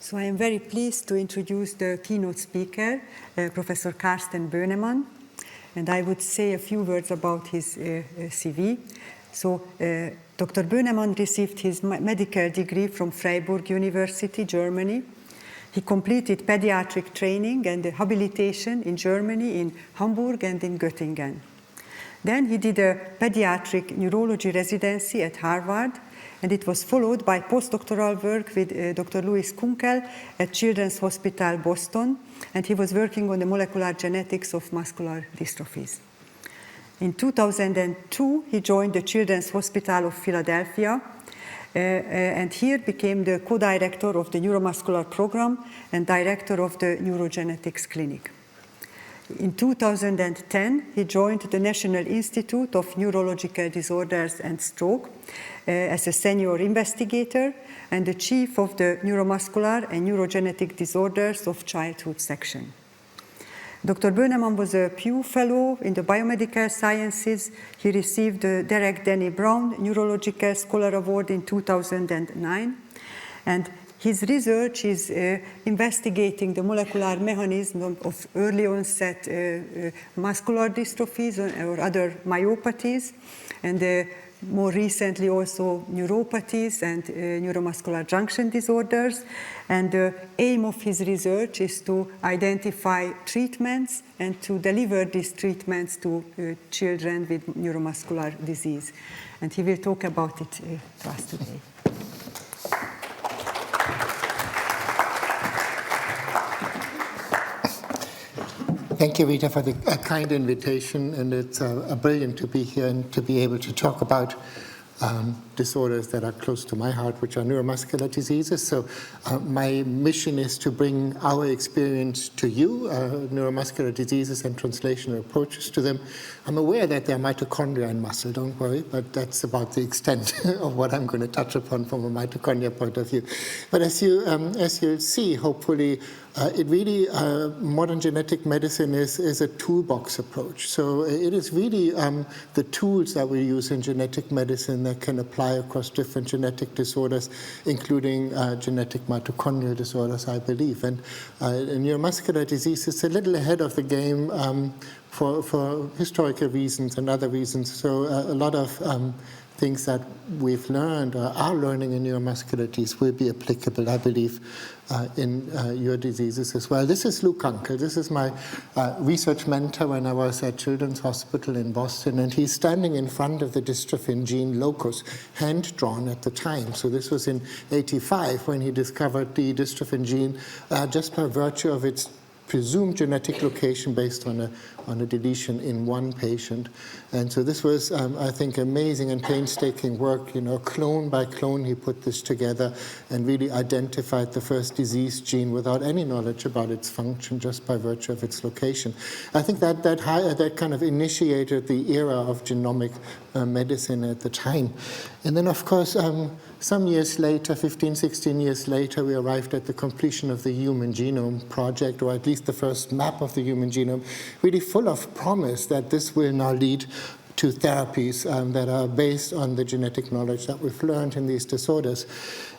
So I am very pleased to introduce the keynote speaker, Professor Carsten Bönnemann, and I would say a few words about his CV. So Dr. Bönnemann received his medical degree from Freiburg University, Germany. He completed pediatric training and habilitation in Germany, in Hamburg and in Göttingen. Then he did a pediatric neurology residency at Harvard, and it was followed by postdoctoral work with Dr. Louis Kunkel at Children's Hospital, Boston, and he was working on the molecular genetics of muscular dystrophies. In 2002, he joined the Children's Hospital of Philadelphia, and here became the co-director of the neuromuscular program and director of the neurogenetics clinic. In 2010, he joined the National Institute of Neurological Disorders and Stroke as a senior investigator and the chief of the Neuromuscular and Neurogenetic Disorders of Childhood section. Dr. Bönnemann was a Pew Fellow in the Biomedical Sciences. He received the Derek Denny Brown Neurological Scholar Award in 2009. And his research is investigating the molecular mechanism of early onset muscular dystrophies or other myopathies, and more recently also neuropathies and neuromuscular junction disorders. And the aim of his research is to identify treatments and to deliver these treatments to children with neuromuscular disease. And he will talk about it to us today. Thank you, Rita, for the kind invitation, and it's brilliant to be here and to be able to talk about disorders that are close to my heart, which are neuromuscular diseases. So my mission is to bring our experience to you, neuromuscular diseases and translational approaches to them. I'm aware that they're mitochondria in muscle, don't worry, but that's about the extent of what I'm going to touch upon from a mitochondria point of view. But as you'll see, hopefully, it really, modern genetic medicine is a toolbox approach. So it is really the tools that we use in genetic medicine that can apply across different genetic disorders, including genetic mitochondrial disorders, I believe. And neuromuscular disease is a little ahead of the game for historical reasons and other reasons. So a lot of things that we've learned or are learning in neuromuscular disease will be applicable, I believe, in your diseases as well. This is Lou Kunkel. This is my research mentor when I was at Children's Hospital in Boston, and he's standing in front of the dystrophin gene locus, hand-drawn at the time. So this was in '85 when he discovered the dystrophin gene just by virtue of its presumed genetic location based on a deletion in one patient. And so this was, I think, amazing and painstaking work. Clone by clone, he put this together and really identified the first disease gene without any knowledge about its function, just by virtue of its location. I think that kind of initiated the era of genomic medicine at the time. And then, of course, some years later, 15, 16 years later, we arrived at the completion of the Human Genome Project, or at least the first map of the human genome, really full of promise that this will now lead to therapies that are based on the genetic knowledge that we've learned in these disorders.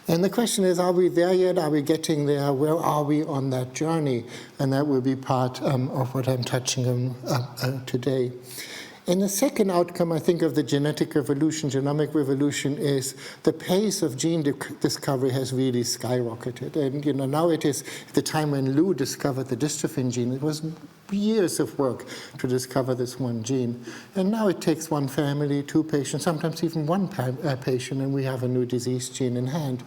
And the question is, are we there yet? Are we getting there? Where are we on that journey? And that will be part of what I'm touching on today. And the second outcome, I think, of the genetic revolution, genomic revolution, is the pace of gene discovery has really skyrocketed. And now it is the time when Lou discovered the dystrophin gene. It was years of work to discover this one gene. And now it takes one family, two patients, sometimes even one patient, and we have a new disease gene in hand.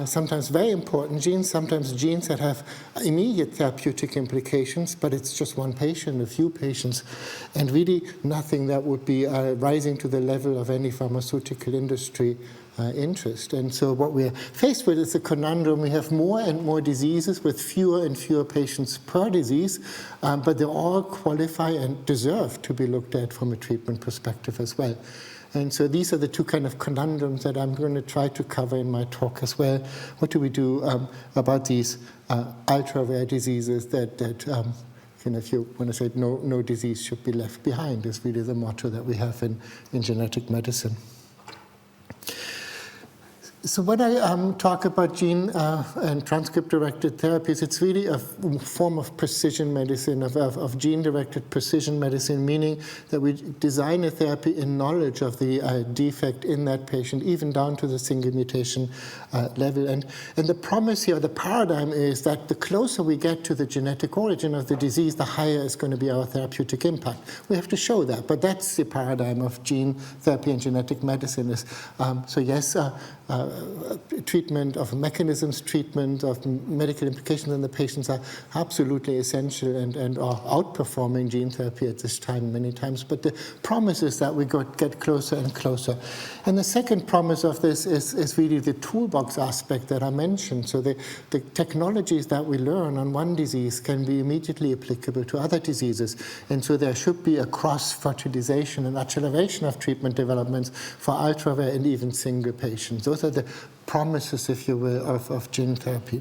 Sometimes very important genes, sometimes genes that have immediate therapeutic implications, but it's just one patient, a few patients, and really nothing that would be rising to the level of any pharmaceutical industry interest. And so what we're faced with is a conundrum. We have more and more diseases with fewer and fewer patients per disease, but they all qualify and deserve to be looked at from a treatment perspective as well. And so these are the two kind of conundrums that I'm going to try to cover in my talk as well. What do we do about these ultra-rare diseases that if you want to say no disease should be left behind, is really the motto that we have in genetic medicine. So when I talk about gene and transcript-directed therapies, it's really a form of precision medicine, of gene-directed precision medicine, meaning that we design a therapy in knowledge of the defect in that patient, even down to the single mutation level. And the promise here, the paradigm is that the closer we get to the genetic origin of the disease, the higher is going to be our therapeutic impact. We have to show that, but that's the paradigm of gene therapy and genetic medicine. So yes, treatment of mechanisms, treatment of medical implications in the patients are absolutely essential and are outperforming gene therapy at this time many times. But the promise is that we get closer and closer. And the second promise of this is really the toolbox aspect that I mentioned. So the technologies that we learn on one disease can be immediately applicable to other diseases. And so there should be a cross-fertilization and acceleration of treatment developments for ultra-rare and even single patients. Those are the promises, if you will, of gene therapy.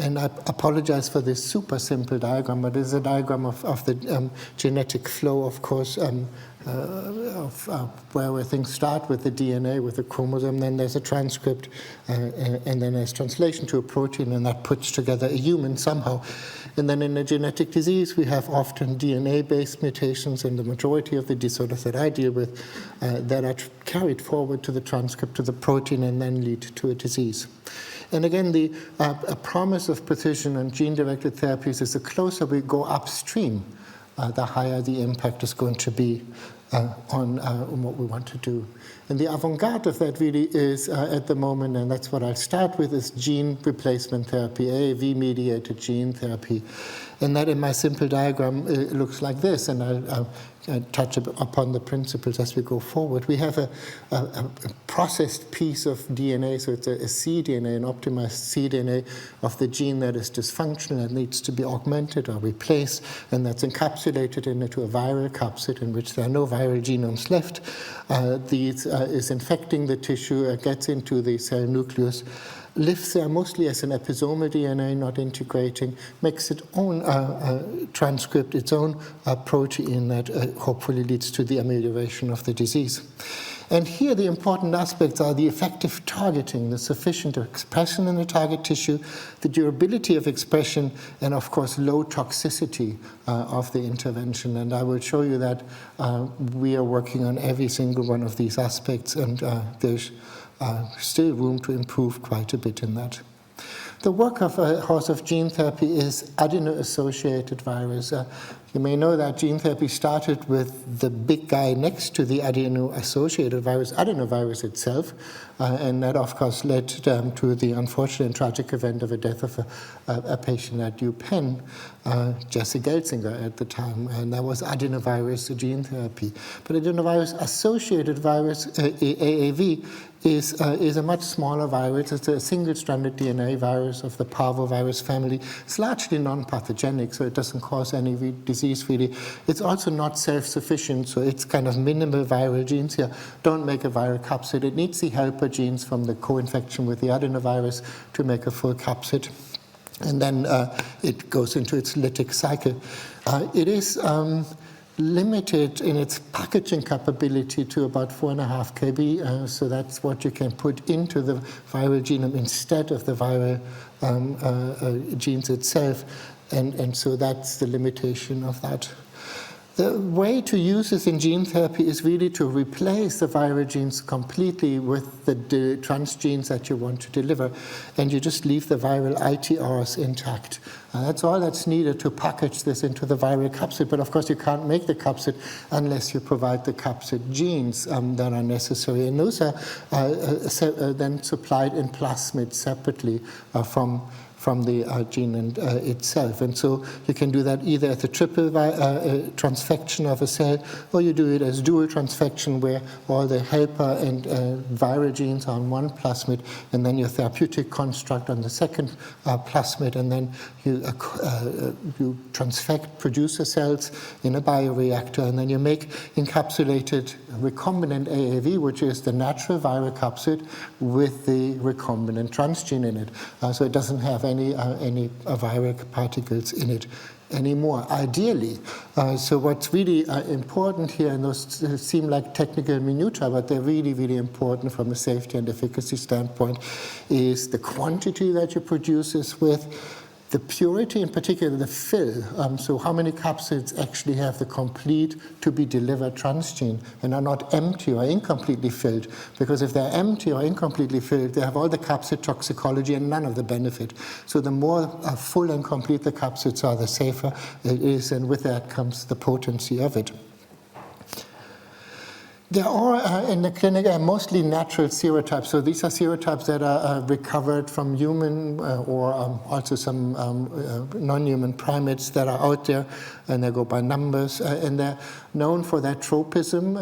And I apologize for this super simple diagram, but it's a diagram of the genetic flow, of course, where things start with the DNA, with the chromosome, then there's a transcript, and then there's translation to a protein, and that puts together a human somehow. And then in a genetic disease, we have often DNA-based mutations, and the majority of the disorders that I deal with that are carried forward to the transcript, to the protein, and then lead to a disease. And again, the promise of precision and gene-directed therapies is the closer we go upstream, the higher the impact is going to be on what we want to do. And the avant-garde of that really is at the moment, and that's what I'll start with, is gene replacement therapy, AAV-mediated gene therapy. And that in my simple diagram looks like this, and I'll touch upon the principles as we go forward. We have a processed piece of DNA, so it's a cDNA, an optimized cDNA of the gene that is dysfunctional and needs to be augmented or replaced, and that's encapsulated into a viral capsid in which there are no viral genomes left. These is infecting the tissue, gets into the cell nucleus, lives there mostly as an episomal DNA, not integrating, makes its own transcript, its own protein that hopefully leads to the amelioration of the disease. And here the important aspects are the effective targeting, the sufficient expression in the target tissue, the durability of expression, and of course low toxicity of the intervention. And I will show you that we are working on every single one of these aspects, and there's still room to improve quite a bit in that. The work of horse of gene therapy is adeno-associated virus. You may know that gene therapy started with the big guy next to the adeno-associated virus, adenovirus itself, and that of course led to the unfortunate and tragic event of a death of a patient at Duchenne, Jesse Gelsinger at the time, and that was adenovirus gene therapy. But adenovirus-associated virus, AAV, is a much smaller virus. It's a single-stranded DNA virus of the parvovirus family. It's largely non-pathogenic, so it doesn't cause any disease really. It's also not self-sufficient, so it's kind of minimal viral genes here don't make a viral capsid. It needs the helper genes from the co-infection with the adenovirus to make a full capsid. And then it goes into its lytic cycle. It is limited in its packaging capability to about 4.5 kb, so that's what you can put into the viral genome instead of the viral genes itself, and so that's the limitation of that. The way to use this in gene therapy is really to replace the viral genes completely with the transgenes that you want to deliver, and you just leave the viral ITRs intact. That's all that's needed to package this into the viral capsid, but of course you can't make the capsid unless you provide the capsid genes that are necessary, and those are then supplied in plasmid separately from the gene itself. And so you can do that either as a triple transfection of a cell, or you do it as dual transfection, where all the helper and viral genes are on one plasmid, and then your therapeutic construct on the second plasmid, and then you transfect producer cells in a bioreactor, and then you make encapsulated recombinant AAV, which is the natural viral capsid with the recombinant transgene in it. So it doesn't have any viral particles in it. anymore, ideally. So what's really important here, and those seem like technical minutiae, but they're really, really important from a safety and efficacy standpoint, is the quantity that you produce this with, the purity, in particular the fill, so how many capsids actually have the complete to be delivered transgene and are not empty or incompletely filled, because if they're empty or incompletely filled, they have all the capsid toxicology and none of the benefit. So the more full and complete the capsids are, the safer it is, and with that comes the potency of it. There are, in the clinic, mostly natural serotypes. So these are serotypes that are recovered from human or also some non-human primates that are out there, and they go by numbers. And they're known for their tropism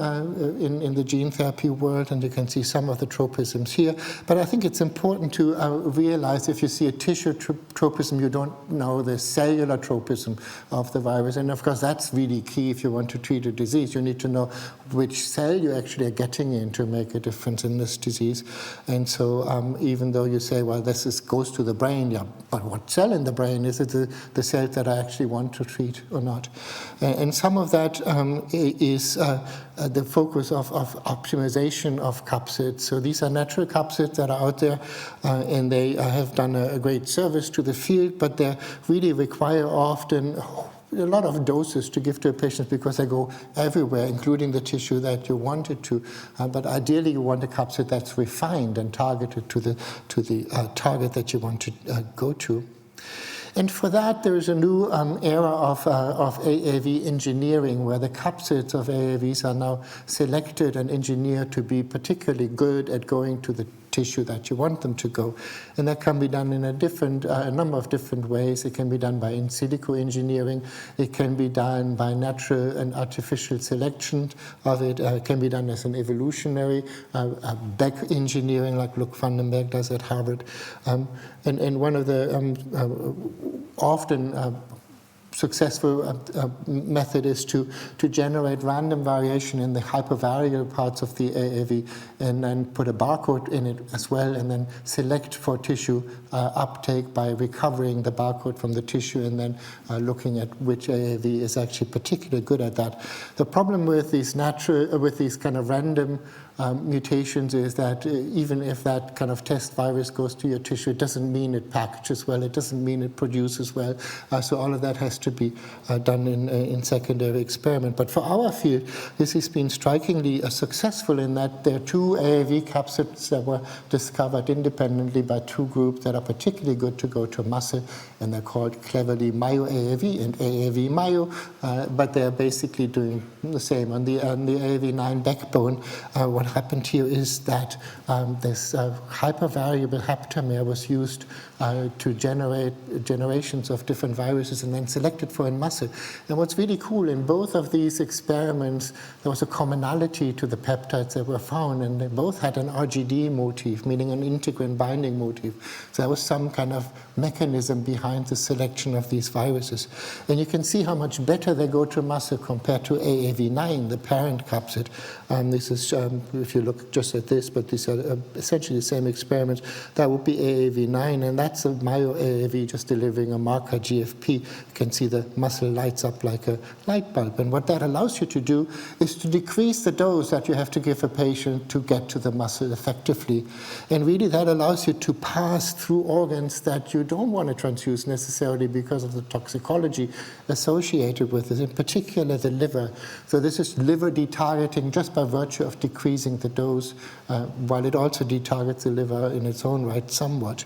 in the gene therapy world, and you can see some of the tropisms here. But I think it's important to realize if you see a tissue tropism, you don't know the cellular tropism of the virus. And of course, that's really key if you want to treat a disease. You need to know which cell you actually are getting in to make a difference in this disease. And so even though you say, well, this goes to the brain, yeah, but what cell in the brain? Is it the cells that I actually want to treat or not? And some of that is the focus of optimization of capsids. So these are natural capsids that are out there, and they have done a great service to the field, but they really require often a lot of doses to give to a patient because they go everywhere, including the tissue that you want it to. But ideally, you want a capsid that's refined and targeted to the target that you want to go to. And for that, there is a new era of AAV engineering, where the capsids of AAVs are now selected and engineered to be particularly good at going to the tissue that you want them to go. And that can be done in a number of different ways. It can be done by in silico engineering. It can be done by natural and artificial selection of it. It can be done as an evolutionary back engineering, like Luc van den Berg does at Harvard. And one of the often successful method is to generate random variation in the hypervariable parts of the AAV and then put a barcode in it as well, and then select for tissue uptake by recovering the barcode from the tissue and then looking at which AAV is actually particularly good at that. The problem with these kind of random mutations is that even if that kind of test virus goes to your tissue, it doesn't mean it packages well, it doesn't mean it produces well. So all of that has to be done in secondary experiment. But for our field, this has been strikingly successful in that there are two AAV capsids that were discovered independently by two groups that are particularly good to go to muscle, and they're called cleverly MyoAAV and AAV Myo, but they're basically doing the same. On the AAV9 backbone, what happened here is that this hypervariable haptomer was used to generate generations of different viruses and then selected for in muscle. And what's really cool, in both of these experiments, there was a commonality to the peptides that were found, and they both had an RGD motif, meaning an integrin binding motif. So there was some kind of mechanism behind the selection of these viruses. And you can see how much better they go to muscle compared to AAV9, the parent capsid. This is, if you look just at this, but these are essentially the same experiments, that would be AAV9, and that's a MyoAAV just delivering a marker GFP. You can see the muscle lights up like a light bulb. And what that allows you to do is to decrease the dose that you have to give a patient to get to the muscle effectively. And really that allows you to pass through organs that you don't want to transfuse necessarily because of the toxicology associated with it, in particular the liver. So this is liver detargeting just by virtue of decreasing the dose, while it also detargets the liver in its own right somewhat.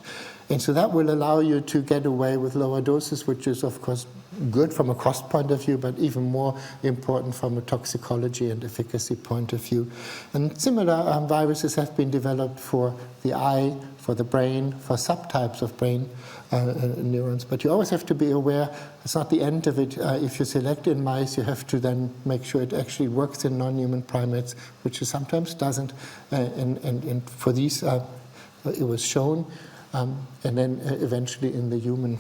And so that will allow you to get away with lower doses, which is, of course, good from a cost point of view, but even more important from a toxicology and efficacy point of view. And similar viruses have been developed for the eye, for the brain, for subtypes of brain neurons. But you always have to be aware, it's not the end of it. If you select in mice, you have to then make sure it actually works in non-human primates, which it sometimes doesn't. And for these, it was shown. And then eventually in the human.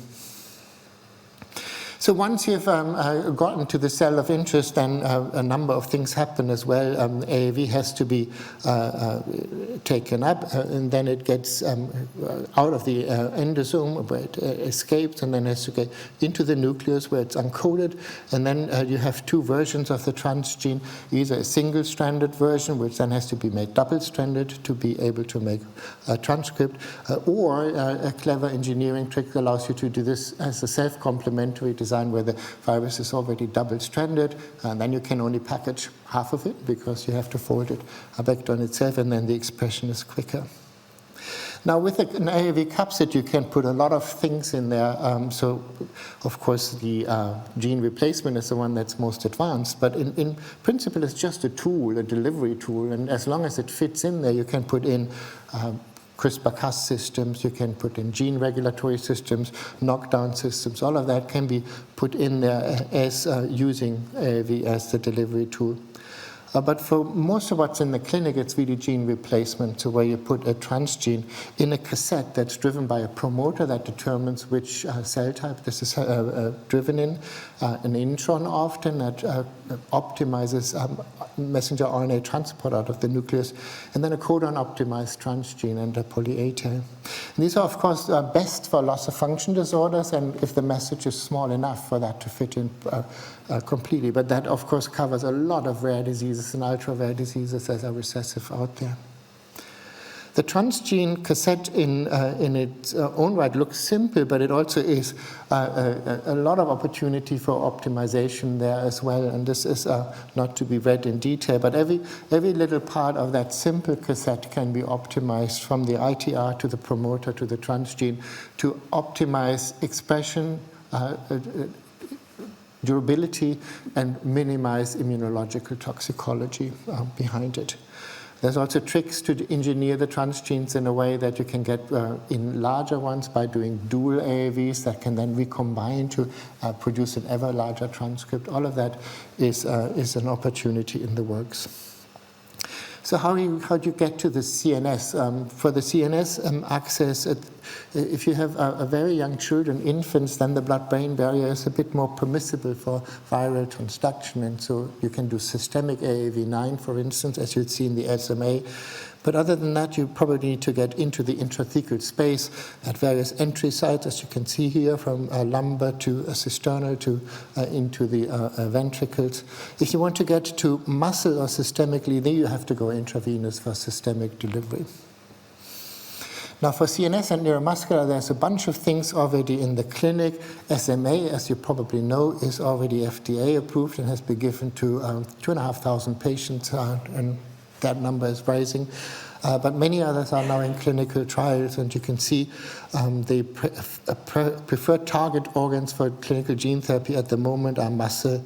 So once you've gotten to the cell of interest, then a number of things happen as well. AAV has to be taken up, and then it gets out of the endosome where it escapes, and then has to get into the nucleus where it's uncoded. And then you have two versions of the transgene, either a single-stranded version, which then has to be made double-stranded to be able to make a transcript, or a clever engineering trick allows you to do this as a self-complementary design where the virus is already double-stranded, and then you can only package half of it because you have to fold it back on itself, and then the expression is quicker. Now, with an AAV capsid, you can put a lot of things in there. So, of course, the gene replacement is the one that's most advanced. But in principle, it's just a tool, a delivery tool. And as long as it fits in there, you can put in CRISPR-Cas systems, you can put in gene regulatory systems, knockdown systems. All of that can be put in there as using AAV as the delivery tool. But for most of what's in the clinic, it's really gene replacement, so where you put a transgene in a cassette that's driven by a promoter that determines which cell type this is driven in, an intron often that optimizes messenger RNA transport out of the nucleus, and then a codon-optimized transgene and a poly-A tail. And these are, of course, best for loss-of-function disorders, and if the message is small enough for that to fit in completely. But that, of course, covers a lot of rare diseases and ultra-rare diseases that are recessive out there. The transgene cassette in its own right looks simple, but it also is a lot of opportunity for optimization there as well. And this is not to be read in detail, but every little part of that simple cassette can be optimized, from the ITR to the promoter to the transgene, to optimize expression, durability, and minimize immunological toxicology behind it. There's also tricks to engineer the transgenes in a way that you can get in larger ones by doing dual AAVs that can then recombine to produce an ever larger transcript. All of that is an opportunity in the works. So how do you get to the CNS? For the CNS access, if you have a very young children, infants, then the blood-brain barrier is a bit more permissible for viral transduction, and so you can do systemic AAV9, for instance, as you'd see in the SMA. But other than that, you probably need to get into the intrathecal space at various entry sites, as you can see here, from lumbar to cisternal to into the ventricles. If you want to get to muscle or systemically, then you have to go intravenous for systemic delivery. Now, for CNS and neuromuscular, there's a bunch of things already in the clinic. SMA, as you probably know, is already FDA approved and has been given to 2,500 patients, and that number is rising. But many others are now in clinical trials, and you can see the preferred target organs for clinical gene therapy at the moment are muscle,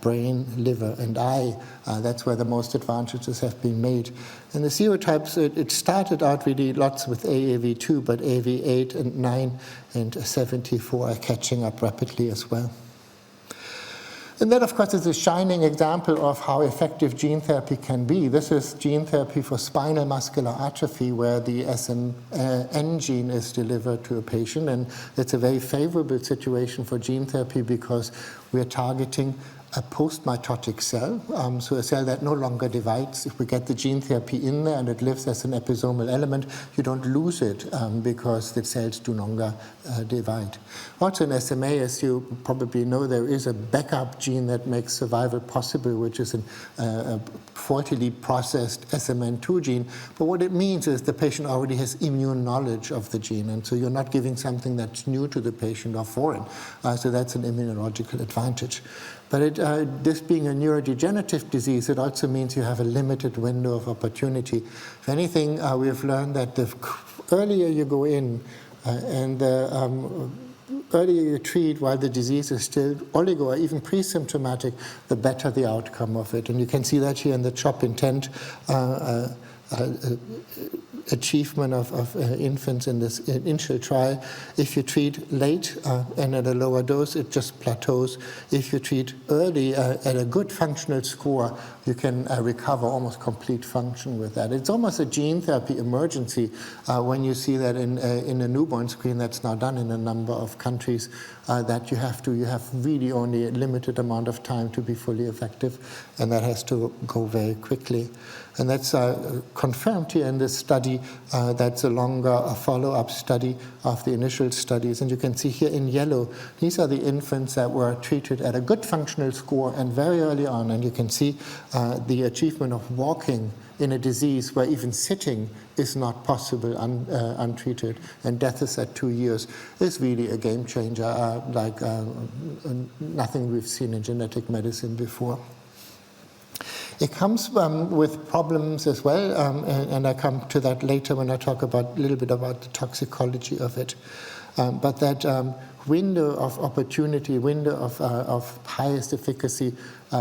brain, liver, and eye. That's where the most advantages have been made. And the serotypes, it started out really lots with AAV2, but AAV8 and 9 and 74 are catching up rapidly as well. And that, of course, is a shining example of how effective gene therapy can be. This is gene therapy for spinal muscular atrophy, where the SMN gene is delivered to a patient. And it's a very favorable situation for gene therapy because we're targeting a postmitotic cell, so a cell that no longer divides. If we get the gene therapy in there and it lives as an episomal element, you don't lose it because the cells do no longer divide. Also in SMA, as you probably know, there is a backup gene that makes survival possible, which is a faultily processed SMN2 gene. But what it means is the patient already has immune knowledge of the gene, and so you're not giving something that's new to the patient or foreign. So that's an immunological advantage. But this being a neurodegenerative disease, it also means you have a limited window of opportunity. If anything, we have learned that the earlier you go in and the earlier you treat while the disease is still oligo or even pre-symptomatic, the better the outcome of it. And you can see that here in the CHOP intent achievement of infants in this initial trial. If you treat late and at a lower dose, it just plateaus. If you treat early at a good functional score, you can recover almost complete function with that. It's almost a gene therapy emergency when you see that in a newborn screen that's now done in a number of countries, that you have really only a limited amount of time to be fully effective, and that has to go very quickly. And that's confirmed here in this study. That's a longer follow-up study of the initial studies. And you can see here in yellow, these are the infants that were treated at a good functional score and very early on. And you can see the achievement of walking in a disease where even sitting is not possible untreated, and death is at 2 years, is really a game changer, like nothing we've seen in genetic medicine before. It comes with problems as well, and I come to that later when I talk a little bit about the toxicology of it. But that window of opportunity, window of highest efficacy,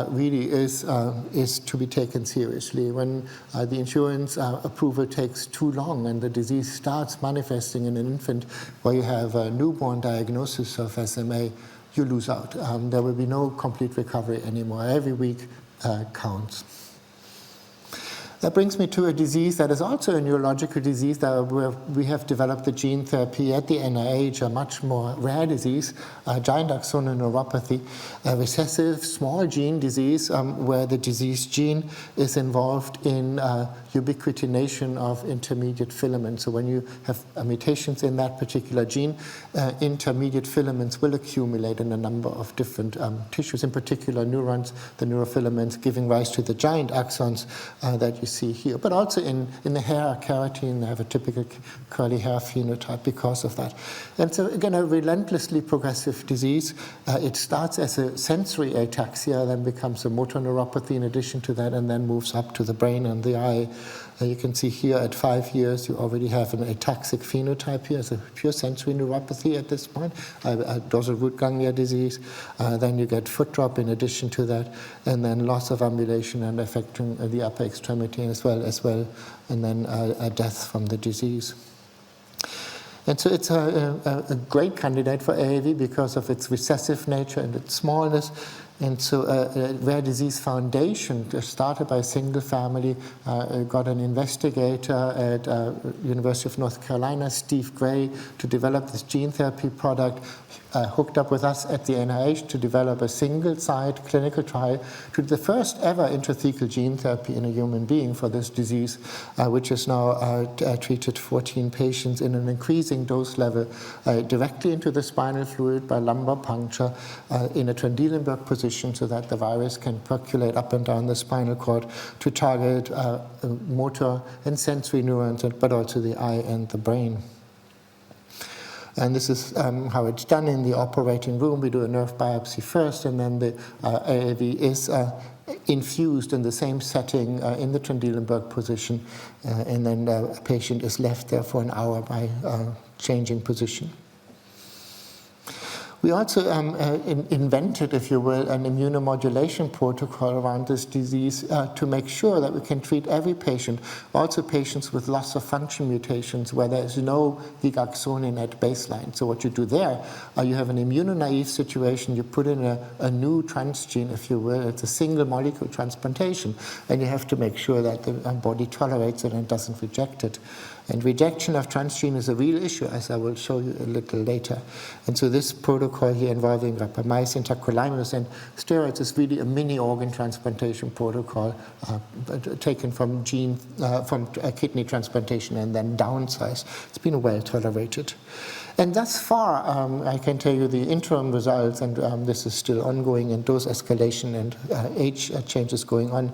really is to be taken seriously. When the insurance approval takes too long and the disease starts manifesting in an infant where you have a newborn diagnosis of SMA, you lose out. There will be no complete recovery anymore. Every week counts. That brings me to a disease that is also a neurological disease where we have developed the gene therapy at the NIH, a much more rare disease, giant axonal neuropathy, a recessive small gene disease where the disease gene is involved in ubiquitination of intermediate filaments. So when you have mutations in that particular gene, intermediate filaments will accumulate in a number of different tissues, in particular neurons, the neurofilaments, giving rise to the giant axons that you see here. But also in the hair, keratin, they have a typical curly hair phenotype because of that. And so again, a relentlessly progressive disease. It starts as a sensory ataxia, then becomes a motor neuropathy in addition to that, and then moves up to the brain and the eye. You can see here at 5 years, you already have an ataxic phenotype here. It's a pure sensory neuropathy at this point, dorsal root ganglia disease. Then you get foot drop in addition to that, and then loss of ambulation and affecting the upper extremity as well, and then a death from the disease. And so it's a great candidate for AAV because of its recessive nature and its smallness. And so a rare disease foundation started by a single family, got an investigator at University of North Carolina, Steve Gray, to develop this gene therapy product, hooked up with us at the NIH to develop a single-site clinical trial to the first ever intrathecal gene therapy in a human being for this disease, which has now treated 14 patients in an increasing dose level directly into the spinal fluid by lumbar puncture in a Trendelenburg position, so that the virus can percolate up and down the spinal cord to target motor and sensory neurons, but also the eye and the brain. And this is how it's done in the operating room. We do a nerve biopsy first, and then the AAV is infused in the same setting in the Trendelenburg position, and then a patient is left there for an hour by changing position. We also invented, if you will, an immunomodulation protocol around this disease to make sure that we can treat every patient, also patients with loss of function mutations where there is no vigaxonin at baseline. So what you do there, you have an immunonaive situation, you put in a new transgene, if you will, it's a single molecule transplantation, and you have to make sure that the body tolerates it and doesn't reject it. And rejection of transgene is a real issue, as I will show you a little later. And so this protocol here involving rapamycin, tacrolimus, and steroids is really a mini organ transplantation protocol taken from kidney transplantation and then downsized. It's been well tolerated. And thus far, I can tell you the interim results, and this is still ongoing, and dose escalation and age changes going on.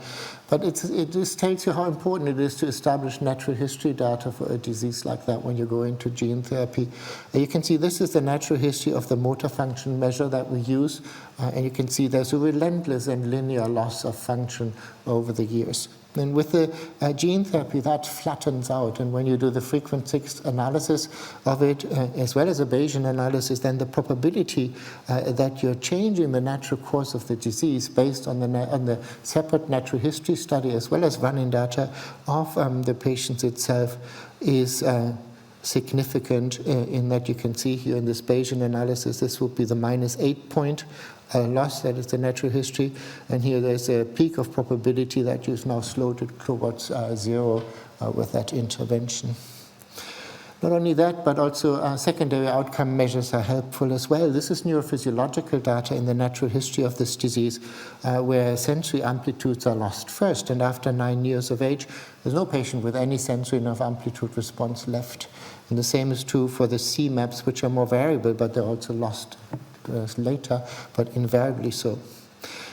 But it just tells you how important it is to establish natural history data for a disease like that when you go into gene therapy. You can see this is the natural history of the motor function measure that we use, and you can see there's a relentless and linear loss of function over the years. And with the gene therapy, that flattens out. And when you do the frequent 6 analysis of it, as well as a Bayesian analysis, then the probability that you're changing the natural course of the disease based on the separate natural history study, as well as running data of the patients itself, is significant in that you can see here in this Bayesian analysis, this would be the -8 point loss, that is the natural history, and here there's a peak of probability that you've now slowed it towards 0 with that intervention. Not only that, but also secondary outcome measures are helpful as well. This is neurophysiological data in the natural history of this disease, where sensory amplitudes are lost first, and after 9 years of age, there's no patient with any sensory nerve amplitude response left. And the same is true for the C-maps, which are more variable, but they're also lost later, but invariably so.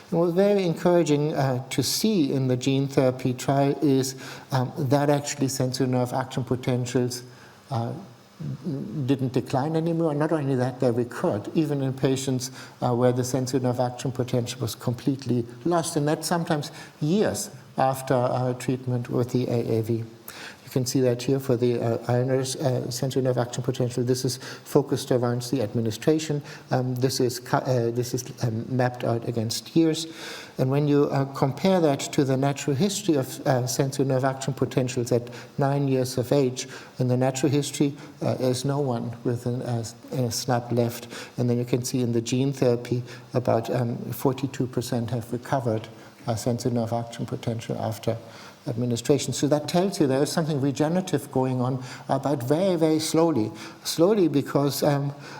And what's very encouraging to see in the gene therapy trial is that actually sensory nerve action potentials didn't decline anymore. Not only that, they recurred, even in patients where the sensory nerve action potential was completely lost, and that's sometimes years after treatment with the AAV. You can see that here for the sensory nerve action potential. This is focused around the administration. This is mapped out against years. And when you compare that to the natural history of sensory nerve action potentials at 9 years of age, in the natural history, there's no one with a SNAP left. And then you can see in the gene therapy, about 42% have recovered sensory nerve action potential after administration. So that tells you there is something regenerative going on, but very, very slowly. Slowly because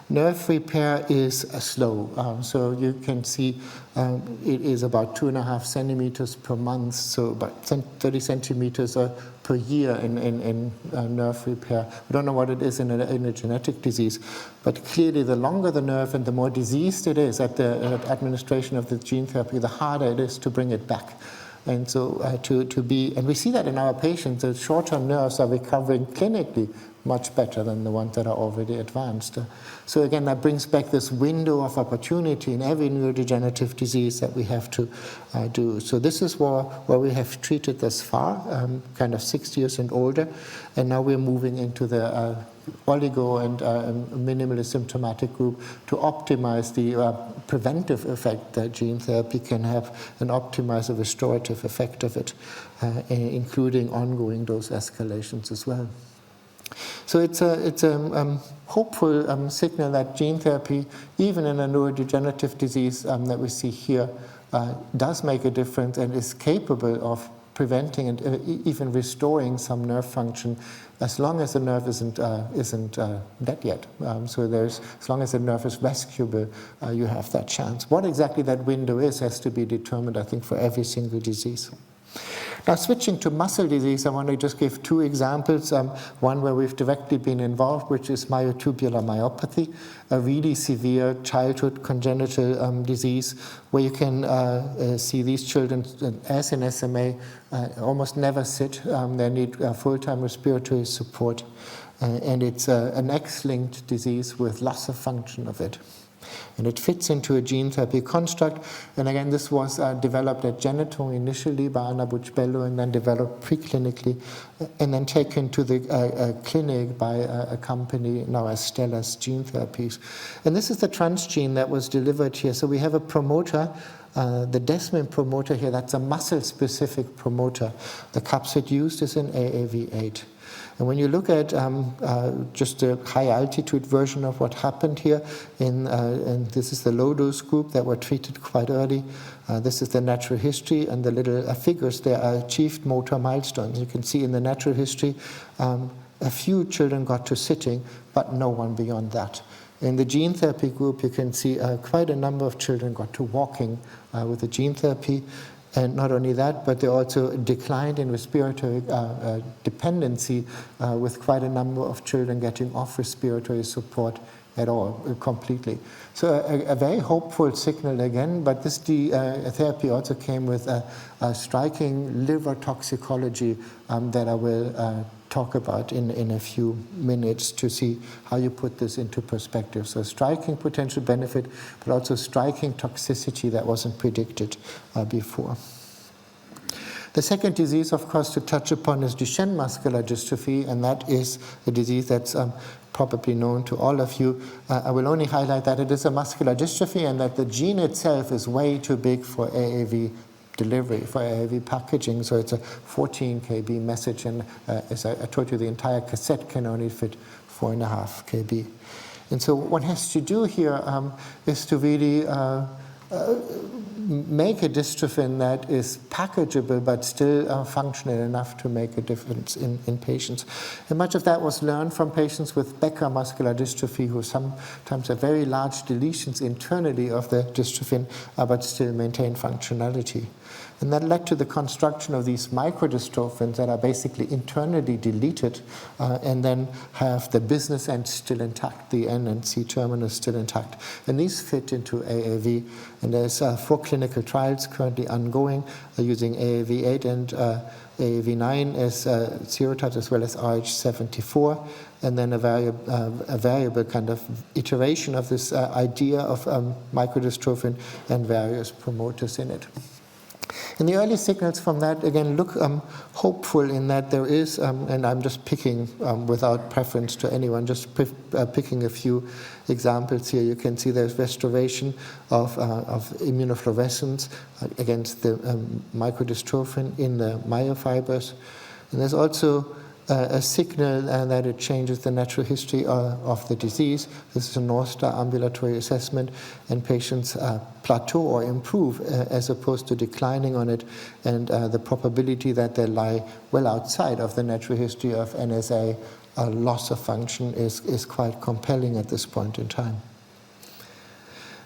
nerve repair is slow. So you can see it is about 2.5 centimeters per month, so about 30 centimeters per year in nerve repair. We don't know what it is in a genetic disease, but clearly the longer the nerve and the more diseased it is at the administration of the gene therapy, the harder it is to bring it back. And so and we see that in our patients, the short-term nerves are recovering clinically much better than the ones that are already advanced. So again, that brings back this window of opportunity in every neurodegenerative disease that we have to do. So this is where we have treated thus far, kind of 6 years and older, and now we're moving into the oligo and minimally symptomatic group to optimize the preventive effect that gene therapy can have and optimize the restorative effect of it, including ongoing dose escalations as well. So it's a hopeful signal that gene therapy, even in a neurodegenerative disease that we see here, does make a difference and is capable of preventing and even restoring some nerve function, as long as the nerve isn't dead yet. So as long as the nerve is rescuable, you have that chance. What exactly that window is has to be determined, I think, for every single disease. Now, switching to muscle disease, I want to just give 2 examples. One where we've directly been involved, which is myotubular myopathy, a really severe childhood congenital disease where you can see these children, as in SMA, almost never sit. They need full-time respiratory support. And it's an X-linked disease with loss of function of it. And it fits into a gene therapy construct. And again, this was developed at Genetone initially by Anna Buchbello and then developed preclinically and then taken to the clinic by a company now as Stellar's Gene Therapies. And this is the transgene that was delivered here. So we have a promoter, the desmin promoter here, that's a muscle-specific promoter. The capsid used is an AAV8. And when you look at just the high-altitude version of what happened here, and this is the low-dose group that were treated quite early. This is the natural history, and the little figures there are achieved motor milestones. You can see in the natural history, a few children got to sitting, but no one beyond that. In the gene therapy group, you can see quite a number of children got to walking with the gene therapy. And not only that, but they also declined in respiratory dependency with quite a number of children getting off respiratory support at all, completely. So a very hopeful signal again, but this therapy also came with a striking liver toxicology that I will talk about in a few minutes to see how you put this into perspective. So striking potential benefit, but also striking toxicity that wasn't predicted before. The second disease, of course, to touch upon is Duchenne muscular dystrophy, and that is a disease that's probably known to all of you. I will only highlight that it is a muscular dystrophy and that the gene itself is way too big for AAV delivery for AAV packaging. So it's a 14 kb message, and as I told you, the entire cassette can only fit 4.5 kb. And so what one has to do here is to really make a dystrophin that is packageable but still functional enough to make a difference in patients. And much of that was learned from patients with Becker muscular dystrophy, who sometimes have very large deletions internally of the dystrophin but still maintain functionality. And that led to the construction of these microdystrophins that are basically internally deleted and then have the business end still intact, the N and C terminus still intact. And these fit into AAV. And there's 4 clinical trials currently ongoing using AAV8 and AAV9 as serotypes, as well as RH74. And then a variable kind of iteration of this idea of microdystrophin and various promoters in it. And the early signals from that, again, look hopeful in that there is, and I'm just picking without preference to anyone, just picking a few examples here. You can see there's restoration of immunofluorescence against the microdystrophin in the myofibers. And there's also a signal that it changes the natural history of the disease. This is a North Star ambulatory assessment, and patients plateau or improve as opposed to declining on it, and the probability that they lie well outside of the natural history of NSA loss of function is quite compelling at this point in time.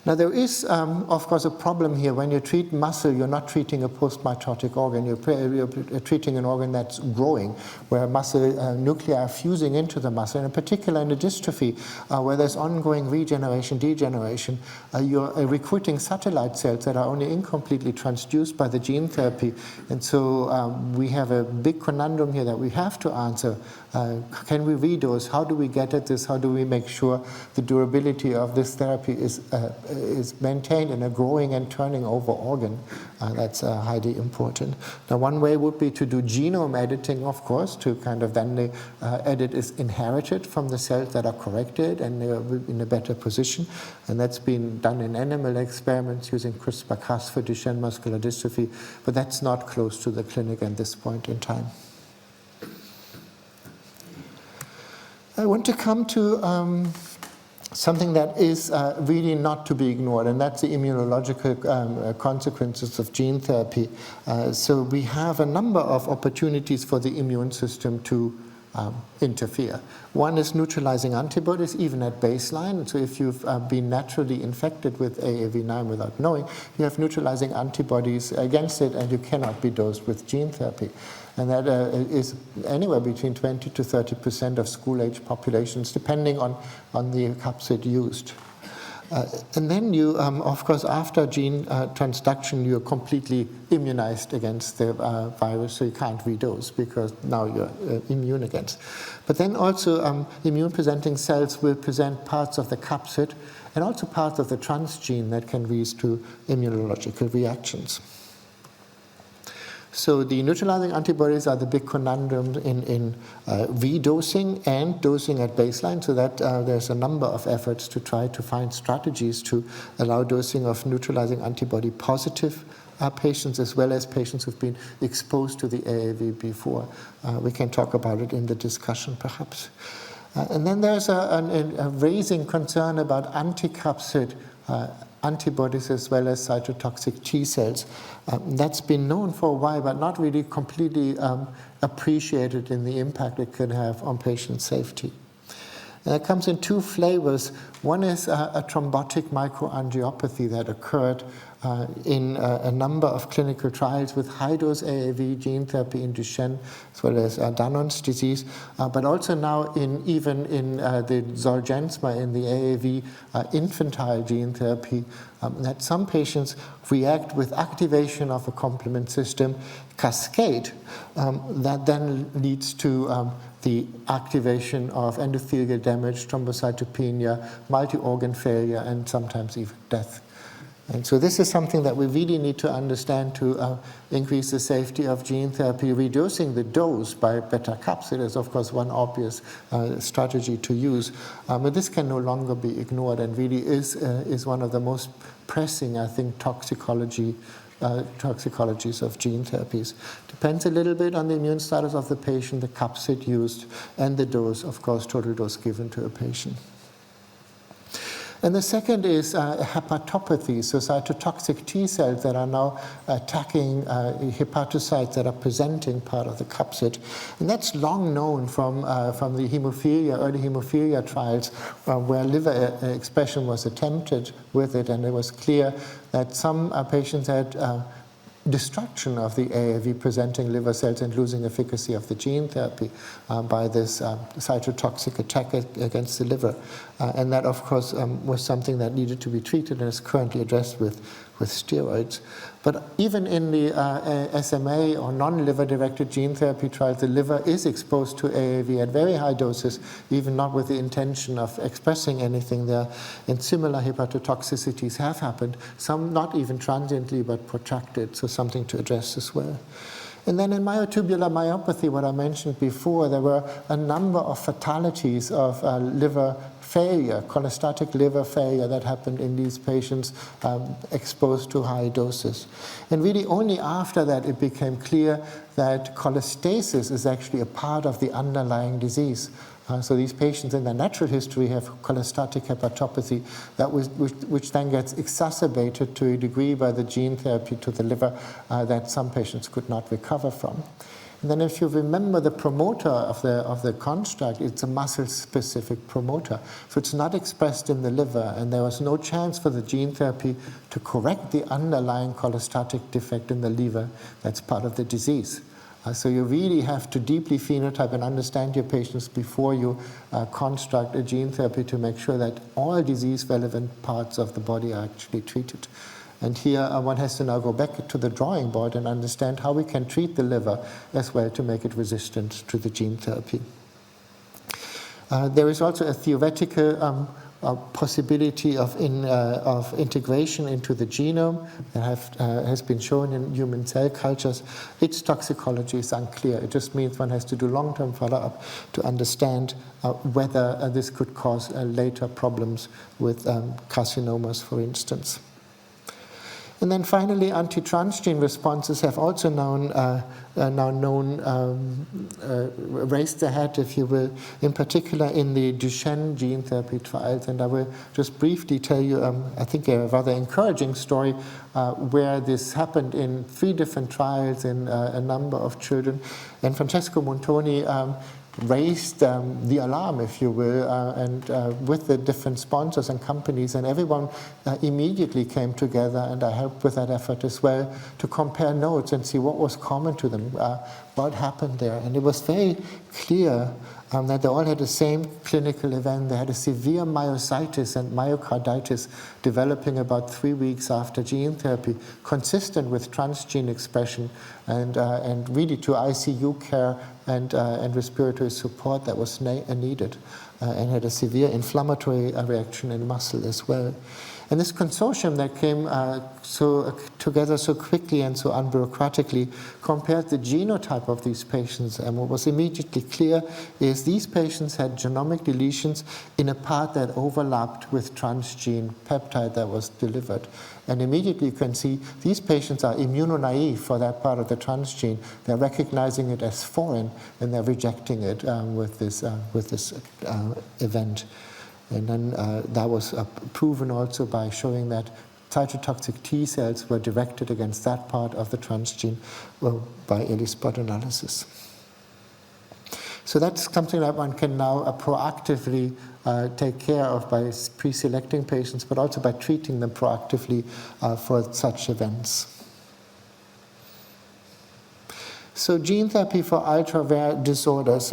Now, there is, of course, a problem here. When you treat muscle, you're not treating a postmitotic organ. You're treating an organ that's growing, where muscle nuclei are fusing into the muscle. And in particular, in the dystrophy, where there's ongoing regeneration, degeneration, you're recruiting satellite cells that are only incompletely transduced by the gene therapy. And so we have a big conundrum here that we have to answer. Can we redose? How do we get at this? How do we make sure the durability of this therapy is maintained in a growing and turning over organ? That's highly important. Now, one way would be to do genome editing, of course, to kind of then the edit is inherited from the cells that are corrected and they are in a better position. And that's been done in animal experiments using CRISPR-Cas for Duchenne muscular dystrophy, but that's not close to the clinic at this point in time. I want to come to something that is really not to be ignored, and that's the immunological consequences of gene therapy. So we have a number of opportunities for the immune system to interfere. One is neutralizing antibodies, even at baseline. So if you've been naturally infected with AAV9 without knowing, you have neutralizing antibodies against it, and you cannot be dosed with gene therapy. And that is anywhere between 20 to 30% of school-age populations, depending on the capsid used. And then you, of course, after gene transduction, you're completely immunized against the virus, so you can't redose because now you're immune against. But then also immune-presenting cells will present parts of the capsid and also parts of the transgene that can lead to immunological reactions. So the neutralizing antibodies are the big conundrum in redosing and dosing at baseline, so that there's a number of efforts to try to find strategies to allow dosing of neutralizing antibody positive patients as well as patients who've been exposed to the AAV before. We can talk about it in the discussion perhaps. And then there's a raising concern about anti-capsid antibodies as well as cytotoxic T cells. That's been known for a while, but not really completely appreciated in the impact it could have on patient safety. And it comes in 2 flavors. One is a thrombotic microangiopathy that occurred in a number of clinical trials with high-dose AAV gene therapy in Duchenne, as well as Danon's disease, but also now even in the Zolgensma, in the AAV infantile gene therapy, that some patients react with activation of a complement system cascade that then leads to the activation of endothelial damage, thrombocytopenia, multi-organ failure, and sometimes even death. And so this is something that we really need to understand to increase the safety of gene therapy. Reducing the dose by beta capsid is, of course, one obvious strategy to use. But this can no longer be ignored and really is one of the most pressing, I think, toxicology toxicologies of gene therapies. Depends a little bit on the immune status of the patient, the capsid used, and the dose, of course, total dose given to a patient. And the second is hepatopathy, so cytotoxic T cells that are now attacking hepatocytes that are presenting part of the capsid. And that's long known from the hemophilia, early hemophilia trials where liver expression was attempted with it, and it was clear that some patients had destruction of the AAV presenting liver cells and losing efficacy of the gene therapy by this cytotoxic attack against the liver. And that, of course, was something that needed to be treated and is currently addressed with steroids. But even in the SMA or non-liver-directed gene therapy trials, the liver is exposed to AAV at very high doses, even not with the intention of expressing anything there. And similar hepatotoxicities have happened, some not even transiently, but protracted, so something to address as well. And then in myotubular myopathy, what I mentioned before, there were a number of fatalities of liver failure, cholestatic liver failure that happened in these patients exposed to high doses. And really only after that it became clear that cholestasis is actually a part of the underlying disease. So these patients in their natural history have cholestatic hepatopathy which then gets exacerbated to a degree by the gene therapy to the liver that some patients could not recover from. And then if you remember the promoter of the construct, it's a muscle-specific promoter. So it's not expressed in the liver, and there was no chance for the gene therapy to correct the underlying cholestatic defect in the liver that's part of the disease. So you really have to deeply phenotype and understand your patients before you construct a gene therapy to make sure that all disease-relevant parts of the body are actually treated. And here one has to now go back to the drawing board and understand how we can treat the liver as well to make it resistant to the gene therapy. There is also a theoretical possibility of integration into the genome that has been shown in human cell cultures. Its toxicology is unclear. It just means one has to do long-term follow-up to understand whether this could cause later problems with carcinomas, for instance. And then finally, anti-transgene responses have also raised their head, if you will, in particular in the Duchenne gene therapy trials. And I will just briefly tell you, I think, a rather encouraging story where this happened in 3 different trials in a number of children. And Francesco Montoni raised the alarm, if you will, and with the different sponsors and companies, and everyone immediately came together, and I helped with that effort as well, to compare notes and see what was common to them, what happened there. And it was very clear that they all had the same clinical event. They had a severe myositis and myocarditis developing about 3 weeks after gene therapy, consistent with transgene expression, and really to ICU care and respiratory support that was needed, and had a severe inflammatory reaction in muscle as well. And this consortium that came together so quickly and so unbureaucratically compared the genotype of these patients, and what was immediately clear is these patients had genomic deletions in a part that overlapped with transgene peptide that was delivered. And immediately you can see these patients are immunonaive for that part of the transgene. They're recognizing it as foreign, and they're rejecting it with this event. And then that was proven also by showing that cytotoxic T cells were directed against that part of the transgene by ELISpot analysis. So that's something that one can now proactively take care of by pre-selecting patients, but also by treating them proactively for such events. So gene therapy for ultra-rare disorders.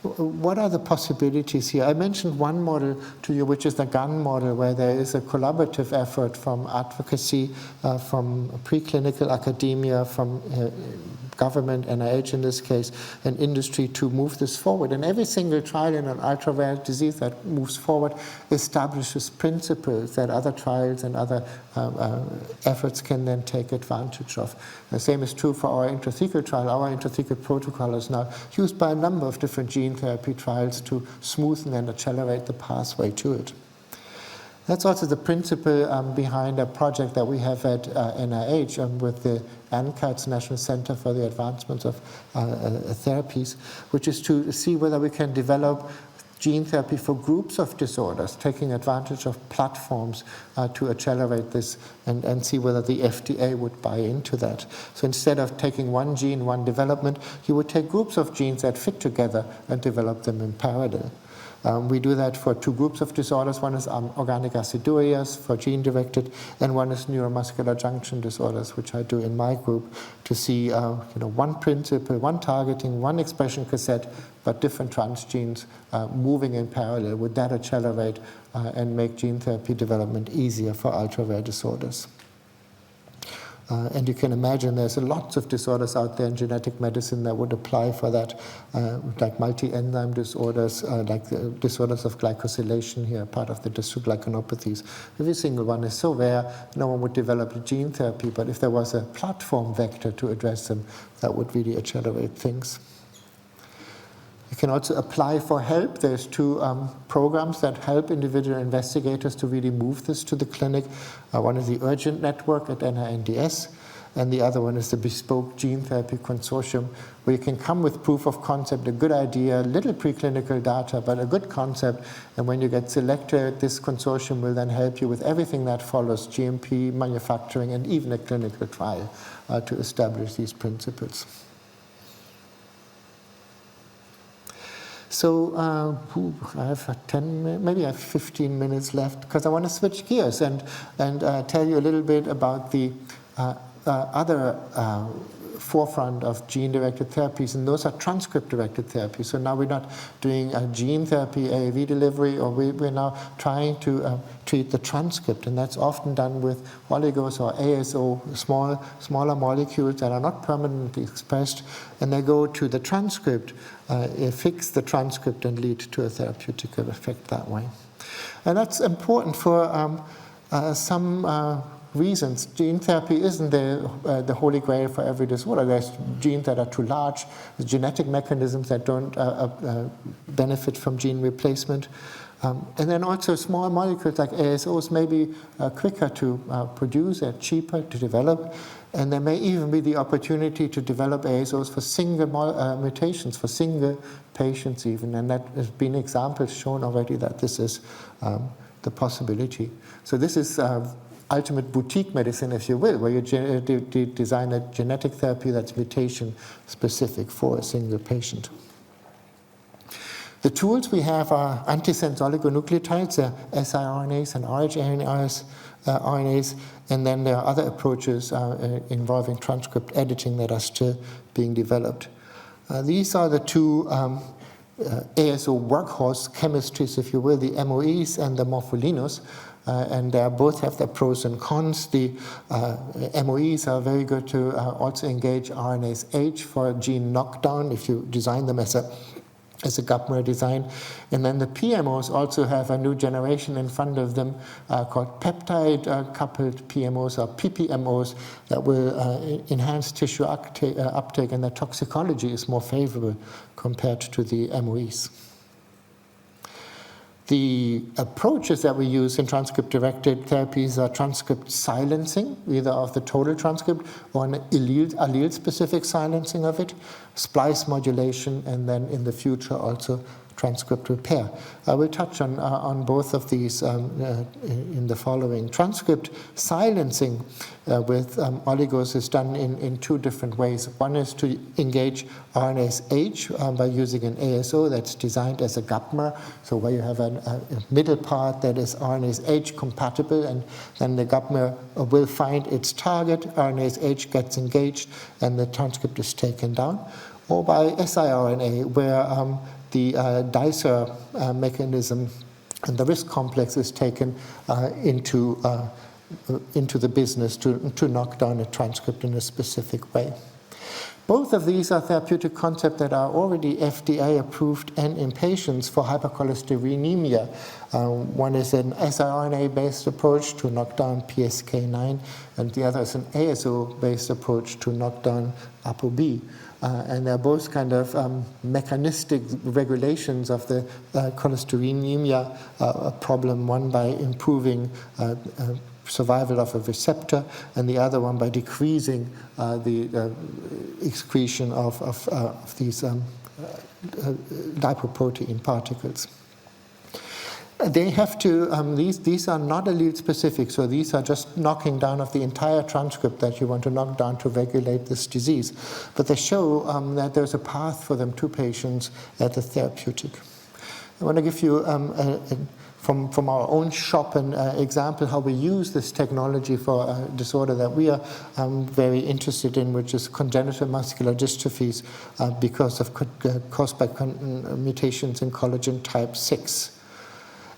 What are the possibilities here? I mentioned one model to you, which is the GAN model, where there is a collaborative effort from advocacy, from preclinical academia, from government, NIH in this case, and industry to move this forward. And every single trial in an ultra-rare disease that moves forward establishes principles that other trials and other efforts can then take advantage of. The same is true for our intrathecal trial. Our intrathecal protocol is now used by a number of different gene therapy trials to smoothen and accelerate the pathway to it. That's also the principle behind a project that we have at NIH with the ANCAD's National Center for the Advancement of Therapies, which is to see whether we can develop gene therapy for groups of disorders, taking advantage of platforms to accelerate this and see whether the FDA would buy into that. So instead of taking one gene, one development, you would take groups of genes that fit together and develop them in parallel. We do that for two groups of disorders. One is organic acidurias for gene-directed, and one is neuromuscular junction disorders, which I do in my group, to see one principle, one targeting, one expression cassette, but different transgenes moving in parallel. Would that accelerate and make gene therapy development easier for ultra-rare disorders? And you can imagine there's lots of disorders out there in genetic medicine that would apply for that, like multi-enzyme disorders, like the disorders of glycosylation here, part of the dystroglycanopathies. Every single one is so rare, no one would develop a gene therapy, but if there was a platform vector to address them, that would really accelerate things. You can also apply for help. There's two programs that help individual investigators to really move this to the clinic. One is the Urgent Network at NINDS, and the other one is the Bespoke Gene Therapy Consortium, where you can come with proof of concept, a good idea, little preclinical data, but a good concept, and when you get selected, this consortium will then help you with everything that follows, GMP, manufacturing, and even a clinical trial to establish these principles. So I have 10 minutes, maybe I have 15 minutes left, because I want to switch gears and tell you a little bit about the other forefront of gene-directed therapies, and those are transcript-directed therapies. So now we're not doing a gene therapy, AAV delivery, or we're now trying to treat the transcript, and that's often done with oligos or ASO, smaller molecules that are not permanently expressed, and they go to the transcript, fix the transcript, and lead to a therapeutic effect that way. And that's important for some reasons. Gene therapy isn't the holy grail for every disorder. There's genes that are too large, there's genetic mechanisms that don't benefit from gene replacement. And then also small molecules like ASOs may be quicker to produce and cheaper to develop. And there may even be the opportunity to develop ASOs for single mutations, for single patients even. And that has been examples shown already that this is the possibility. So this is ultimate boutique medicine, if you will, where you design a genetic therapy that's mutation specific for a single patient. The tools we have are antisense oligonucleotides, siRNAs and RNAs, and then there are other approaches involving transcript editing that are still being developed. These are the two ASO workhorse chemistries, if you will, the MOEs and the morpholinos. And they both have their pros and cons. The MOEs are very good to also engage RNase H for gene knockdown if you design them as a gapmer design. And then the PMOs also have a new generation in front of them called peptide-coupled PMOs or PPMOs that will enhance tissue uptake, and their toxicology is more favorable compared to the MOEs. The approaches that we use in transcript-directed therapies are transcript silencing, either of the total transcript or an allele-specific silencing of it, splice modulation, and then in the future also transcript repair. I will touch on both of these in the following. Transcript silencing with oligos is done in two different ways. One is to engage RNase H by using an ASO that's designed as a gapmer, so where you have a middle part that is RNase H compatible, and then the gapmer will find its target, RNase H gets engaged, and the transcript is taken down. Or by siRNA, where the dicer mechanism and the risk complex is taken into the business to knock down a transcript in a specific way. Both of these are therapeutic concepts that are already FDA approved and in patients for hypercholesterolemia. One is an siRNA-based approach to knock down PCSK9, and the other is an ASO-based approach to knock down ApoB. and they're both kind of mechanistic regulations of the cholesterolemia problem, one by improving survival of a receptor, and the other one by decreasing the excretion of these lipoprotein particles. They have to, these are not allele specific, so these are just knocking down of the entire transcript that you want to knock down to regulate this disease. But they show that there's a path for them to patients at the therapeutic. I want to give you, from our own shop, an example how we use this technology for a disorder that we are very interested in, which is congenital muscular dystrophies caused by mutations in collagen type 6.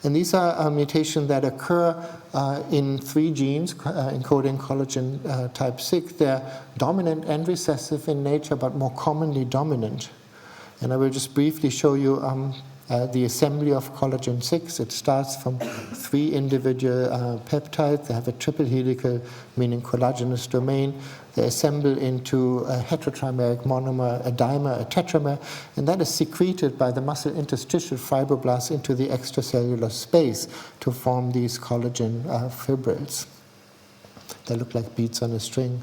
And these are mutations that occur in 3 genes encoding collagen type 6. They're dominant and recessive in nature, but more commonly dominant. And I will just briefly show you the assembly of collagen 6. It starts from 3 individual peptides. They have a triple helical, meaning collagenous domain. They assemble into a heterotrimeric monomer, a dimer, a tetramer, and that is secreted by the muscle interstitial fibroblasts into the extracellular space to form these collagen fibrils. They look like beads on a string.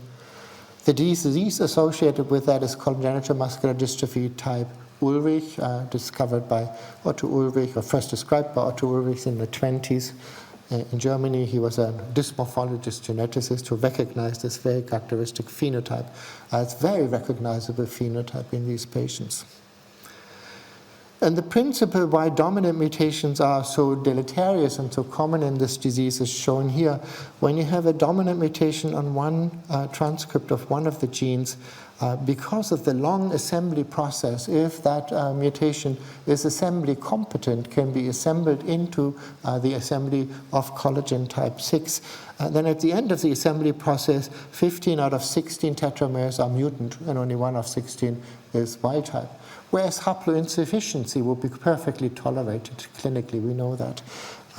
The disease associated with that is congenital muscular dystrophy type Ulrich, discovered by Otto Ulrich, or first described by Otto Ulrich in the 20s. In Germany, he was a dysmorphologist geneticist who recognized this very characteristic phenotype. It's a very recognizable phenotype in these patients. And the principle why dominant mutations are so deleterious and so common in this disease is shown here. When you have a dominant mutation on one transcript of one of the genes, because of the long assembly process, if that mutation is assembly competent, can be assembled into the assembly of collagen type 6. Then at the end of the assembly process, 15 out of 16 tetramers are mutant, and only 1 of 16 is wild type. Whereas haploinsufficiency will be perfectly tolerated clinically, we know that.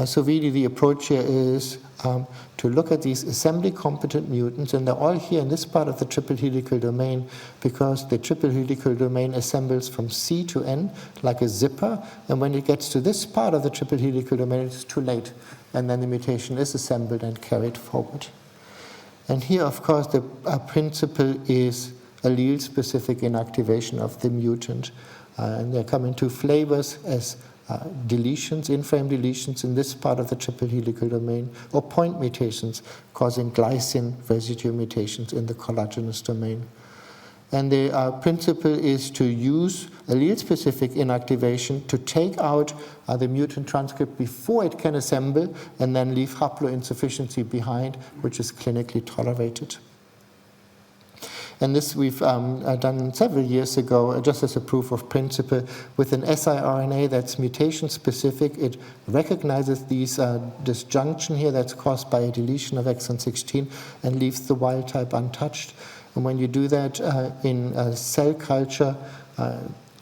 So really the approach here is to look at these assembly competent mutants, and they're all here in this part of the triple helical domain, because the triple helical domain assembles from C to N like a zipper, and when it gets to this part of the triple helical domain, it's too late, and then the mutation is assembled and carried forward. And here, of course, the principle is allele-specific inactivation of the mutant. And they come in 2 flavors as deletions, in-frame deletions in this part of the triple helical domain, or point mutations causing glycine residue mutations in the collagenous domain. And the principle is to use allele-specific inactivation to take out the mutant transcript before it can assemble, and then leave haploinsufficiency behind, which is clinically tolerated. And this we've done several years ago, just as a proof of principle, with an siRNA that's mutation-specific. It recognizes this junction here that's caused by a deletion of exon 16 and leaves the wild type untouched. And when you do that in cell culture,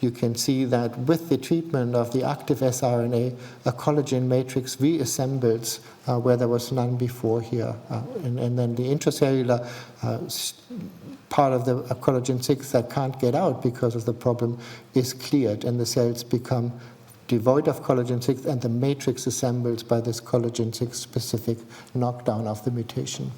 you can see that with the treatment of the active siRNA, a collagen matrix reassembles where there was none before here. And then the intracellular part of the collagen 6 that can't get out because of the problem is cleared, and the cells become devoid of collagen 6, and the matrix assembles by this collagen 6 specific knockdown of the mutation.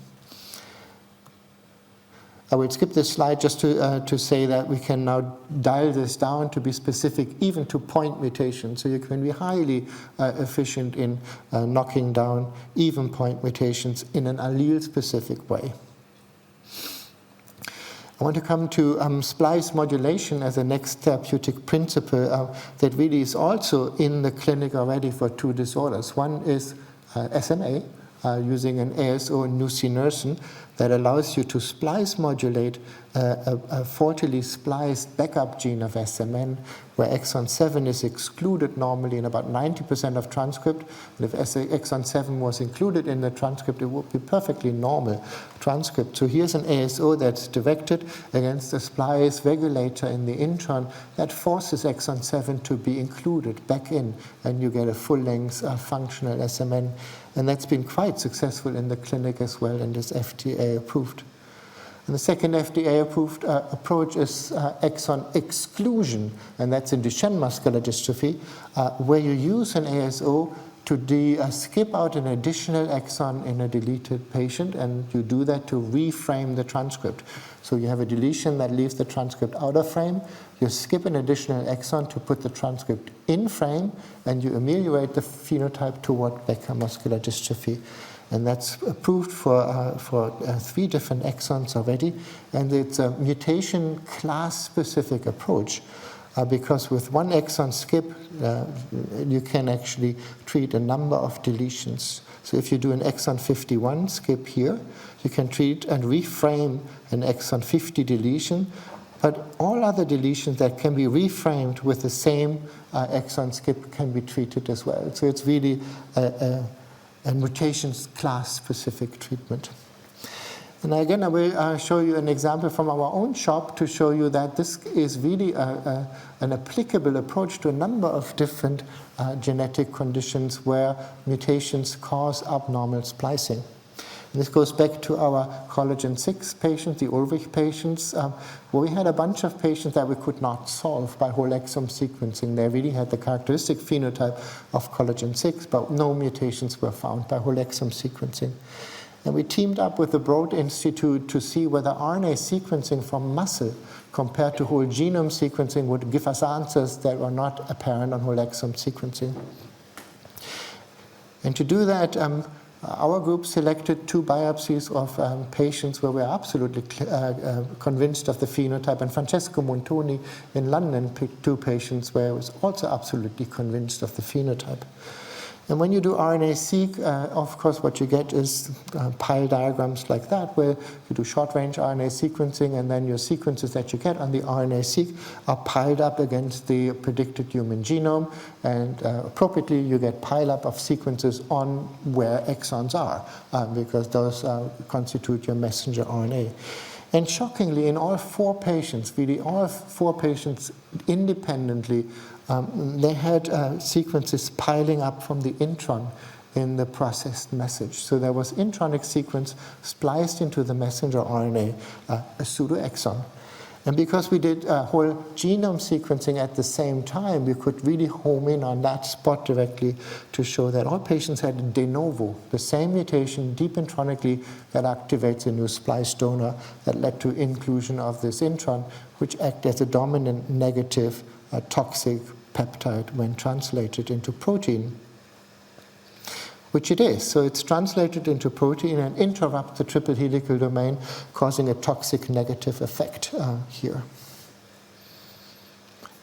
I will skip this slide just to say that we can now dial this down to be specific even to point mutations. So you can be highly efficient in knocking down even point mutations in an allele-specific way. I want to come to splice modulation as a next therapeutic principle that really is also in the clinic already for 2 disorders. One is SMA, using an ASO nusinersen that allows you to splice modulate a fortily spliced backup gene of SMN, where exon 7 is excluded normally in about 90% of transcript. And if exon 7 was included in the transcript, it would be perfectly normal transcript. So here's an ASO that's directed against a splice regulator in the intron that forces exon 7 to be included back in, and you get a full-length functional SMN. And that's been quite successful in the clinic as well, and is FDA approved. And the second FDA-approved approach is exon exclusion, and that's in Duchenne muscular dystrophy, where you use an ASO to skip out an additional exon in a deleted patient, and you do that to reframe the transcript. So you have a deletion that leaves the transcript out of frame, you skip an additional exon to put the transcript in frame, and you ameliorate the phenotype toward Becker muscular dystrophy. And that's approved for 3 different exons already, and it's a mutation class-specific approach. Because with one exon skip, you can actually treat a number of deletions. So if you do an exon 51 skip here, you can treat and reframe an exon 50 deletion, but all other deletions that can be reframed with the same exon skip can be treated as well. So it's really a mutations class-specific treatment. And again, I will show you an example from our own shop to show you that this is really an applicable approach to a number of different genetic conditions where mutations cause abnormal splicing. And this goes back to our collagen 6 patients, the Ulrich patients, where we had a bunch of patients that we could not solve by whole exome sequencing. They really had the characteristic phenotype of collagen 6, but no mutations were found by whole exome sequencing. And we teamed up with the Broad Institute to see whether RNA sequencing from muscle compared to whole genome sequencing would give us answers that were not apparent on whole exome sequencing. And to do that, our group selected 2 biopsies of patients where we are absolutely convinced of the phenotype, and Francesco Montoni in London picked 2 patients where he was also absolutely convinced of the phenotype. And when you do RNA-seq, of course, what you get is pile diagrams like that, where you do short-range RNA sequencing, and then your sequences that you get on the RNA-seq are piled up against the predicted human genome, and appropriately, you get pile-up of sequences on where exons are, because those constitute your messenger RNA. And shockingly, in all 4 patients, really all 4 patients independently, they had sequences piling up from the intron in the processed message. So there was intronic sequence spliced into the messenger RNA, a pseudoexon. And because we did whole genome sequencing at the same time, we could really home in on that spot directly to show that all patients had de novo, the same mutation deep intronically that activates a new splice donor that led to inclusion of this intron, which acts as a dominant negative toxic peptide when translated into protein, which it is. So it's translated into protein and interrupts the triple helical domain, causing a toxic negative effect here.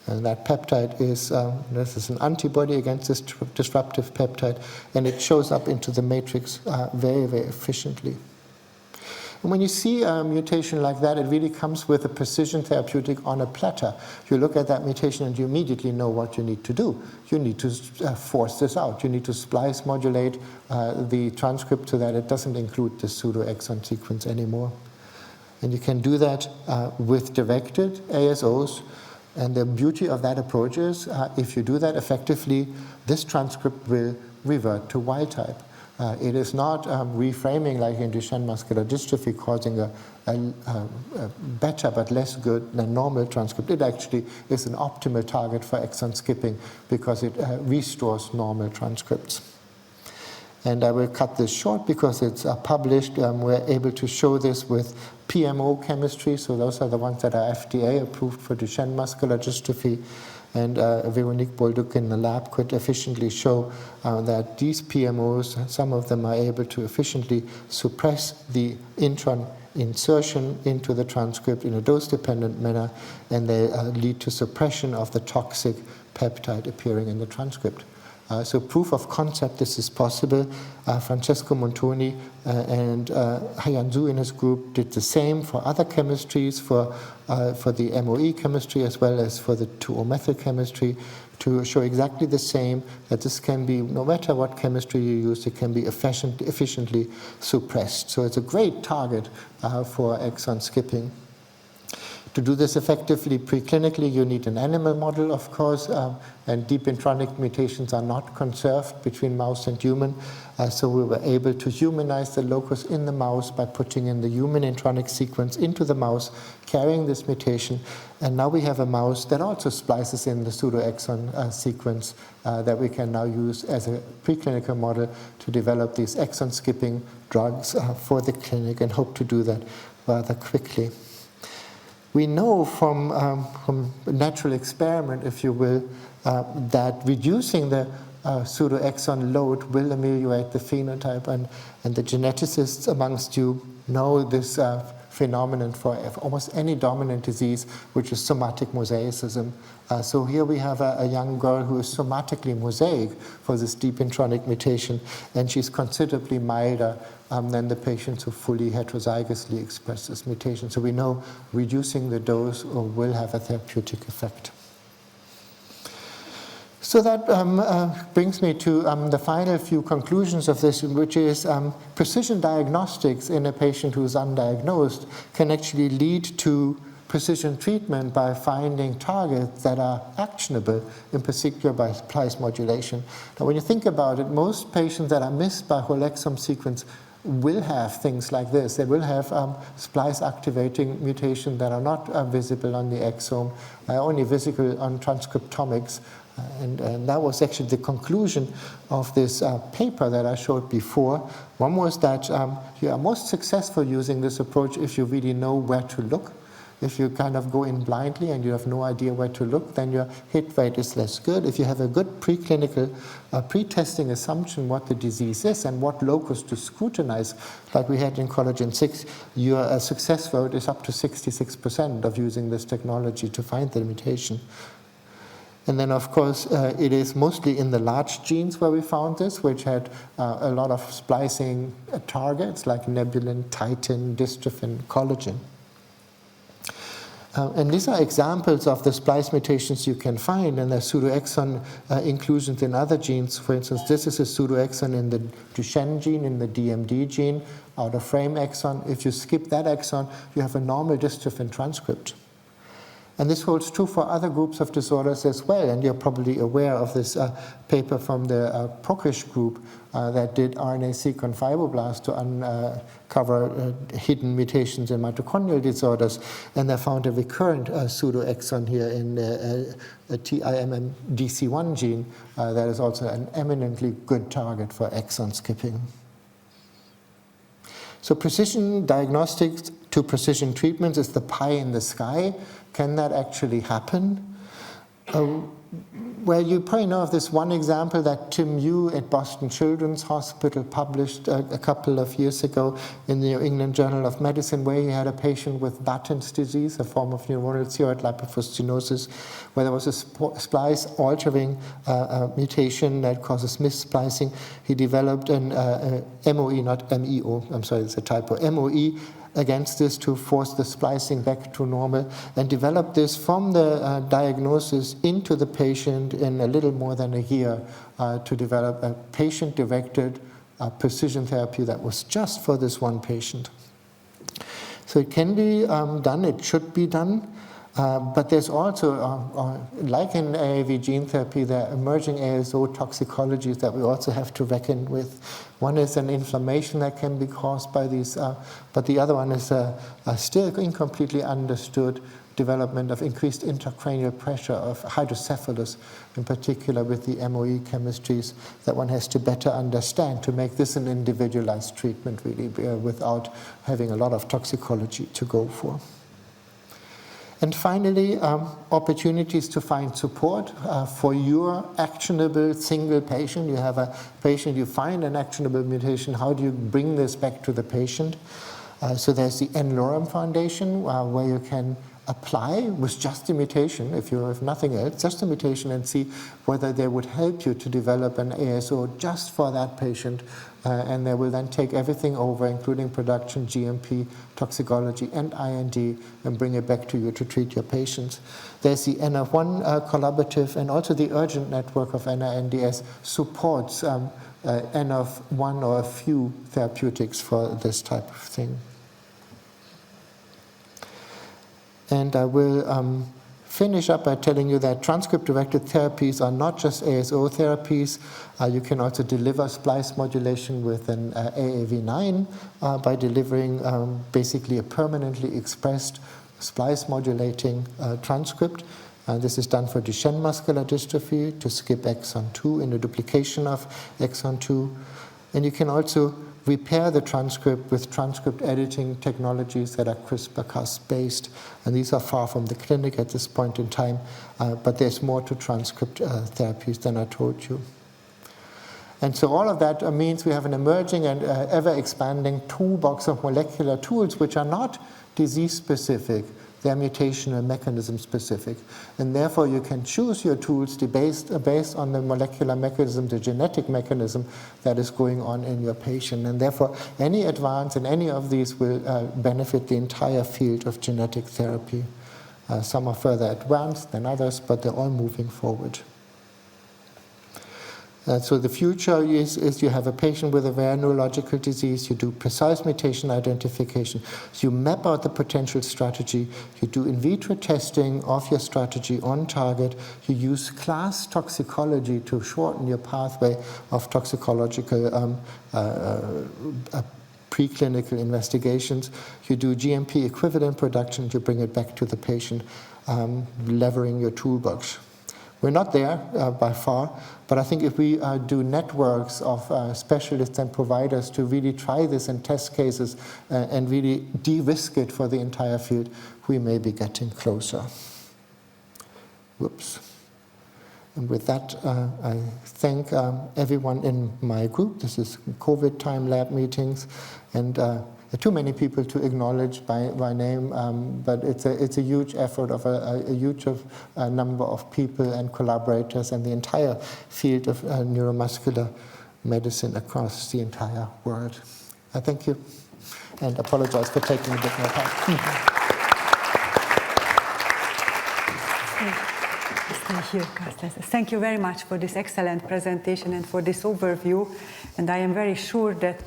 And that peptide is, this is an antibody against this disruptive peptide, and it shows up into the matrix very, very efficiently. And when you see a mutation like that, it really comes with a precision therapeutic on a platter. You look at that mutation and you immediately know what you need to do. You need to force this out. You need to splice modulate the transcript so that it doesn't include the pseudoexon sequence anymore. And you can do that with directed ASOs. And the beauty of that approach is if you do that effectively, this transcript will revert to wild type. It is not reframing like in Duchenne muscular dystrophy, causing a better but less good than normal transcript. It actually is an optimal target for exon skipping because it restores normal transcripts. And I will cut this short because it's published. We're able to show this with PMO chemistry. So those are the ones that are FDA approved for Duchenne muscular dystrophy. And Veronique Bolduc in the lab could efficiently show that these PMOs, some of them are able to efficiently suppress the intron insertion into the transcript in a dose-dependent manner, and they lead to suppression of the toxic peptide appearing in the transcript. So proof of concept, this is possible. Francesco Montoni and Haiyan Zhu in his group did the same for other chemistries, for the MOE chemistry as well as for the 2O-methyl chemistry, to show exactly the same, that this can be, no matter what chemistry you use, it can be efficiently suppressed. So it's a great target for exon skipping. To do this effectively preclinically, you need an animal model, of course, and deep intronic mutations are not conserved between mouse and human. So we were able to humanize the locus in the mouse by putting in the human intronic sequence into the mouse, carrying this mutation. And now we have a mouse that also splices in the pseudoexon sequence that we can now use as a preclinical model to develop these exon skipping drugs for the clinic, and hope to do that rather quickly. We know from natural experiment, if you will, that reducing the pseudoexon load will ameliorate the phenotype, and the geneticists amongst you know this phenomenon for almost any dominant disease, which is somatic mosaicism. So here we have a young girl who is somatically mosaic for this deep intronic mutation, and she's considerably milder than the patients who fully heterozygously express this mutation. So we know reducing the dose will have a therapeutic effect. So that brings me to the final few conclusions of this, which is precision diagnostics in a patient who is undiagnosed can actually lead to precision treatment by finding targets that are actionable, in particular by splice modulation. Now, when you think about it, most patients that are missed by whole exome sequence will have things like this. They will have splice activating mutations that are not visible on the exome, only visible on transcriptomics. And that was actually the conclusion of this paper that I showed before. One was that you are most successful using this approach if you really know where to look. If you kind of go in blindly and you have no idea where to look, then your hit rate is less good. If you have a good preclinical, pre-testing assumption what the disease is and what locus to scrutinize, like we had in collagen 6, your success rate is up to 66% of using this technology to find the mutation. And then, of course, it is mostly in the large genes where we found this, which had a lot of splicing targets like nebulin, titin, dystrophin, collagen. And these are examples of the splice mutations you can find, and the pseudoexon inclusions in other genes. For instance, this is a pseudoexon in the Duchenne gene, in the DMD gene, out of frame exon. If you skip that exon, you have a normal dystrophin transcript. And this holds true for other groups of disorders as well. And you're probably aware of this paper from the Pokish group that did RNA-seq fibroblasts to uncover hidden mutations in mitochondrial disorders. And they found a recurrent pseudoexon here in the TIMMDC1 gene that is also an eminently good target for exon skipping. So precision diagnostics to precision treatments is the pie in the sky. Can that actually happen? Well, you probably know of this one example that Tim Yu at Boston Children's Hospital published a couple of years ago in the New England Journal of Medicine, where he had a patient with Batten's disease, a form of neuronal thyroid lipofuscinosis, where there was a splice-altering mutation that causes missplicing. He developed an MOE, not MEO, I'm sorry, it's a typo, MOE, against this to force the splicing back to normal, and developed this from the diagnosis into the patient in a little more than a year to develop a patient-directed precision therapy that was just for this one patient. So it can be done, it should be done. But there's also, like in AAV gene therapy, there are emerging ASO toxicologies that we also have to reckon with. One is an inflammation that can be caused by these, but the other one is a still incompletely understood development of increased intracranial pressure of hydrocephalus, in particular with the MOE chemistries that one has to better understand to make this an individualized treatment, really, without having a lot of toxicology to go for. And finally, opportunities to find support for your actionable single patient. You have a patient, you find an actionable mutation. How do you bring this back to the patient? So there's the NLORM Foundation, where you can apply with just a mutation, if you have nothing else, just a mutation, and see whether they would help you to develop an ASO just for that patient. And they will then take everything over, including production, GMP, toxicology, and IND, and bring it back to you to treat your patients. There's the NF1 collaborative, and also the urgent network of NINDS supports NF1 or a few therapeutics for this type of thing. And I will finish up by telling you that transcript-directed therapies are not just ASO therapies. You can also deliver splice modulation with an AAV9 by delivering basically a permanently expressed splice modulating transcript. This is done for Duchenne muscular dystrophy to skip exon 2 in the duplication of exon 2. And you can also repair the transcript with transcript editing technologies that are CRISPR-Cas based. And these are far from the clinic at this point in time, but there's more to transcript therapies than I told you. And so all of that means we have an emerging and ever-expanding toolbox of molecular tools which are not disease-specific. They're mutational mechanism specific. And therefore you can choose your tools based on the molecular mechanism, the genetic mechanism that is going on in your patient. And therefore any advance in any of these will benefit the entire field of genetic therapy. Some are further advanced than others, but they're all moving forward. So the future is you have a patient with a rare neurological disease, you do precise mutation identification, you map out the potential strategy, you do in vitro testing of your strategy on target, you use class toxicology to shorten your pathway of toxicological preclinical investigations, you do GMP equivalent production, you bring it back to the patient, levering your toolbox. We're not there by far, but I think if we do networks of specialists and providers to really try this in test cases and really de-risk it for the entire field, we may be getting closer. Whoops. And with that, I thank everyone in my group. This is COVID time lab meetings, and too many people to acknowledge by name, but it's a huge effort of a huge number of people and collaborators and the entire field of neuromuscular medicine across the entire world. I thank you and apologize for taking a bit more time. Thank you, Carsten. Thank you very much for this excellent presentation and for this overview. And I am very sure that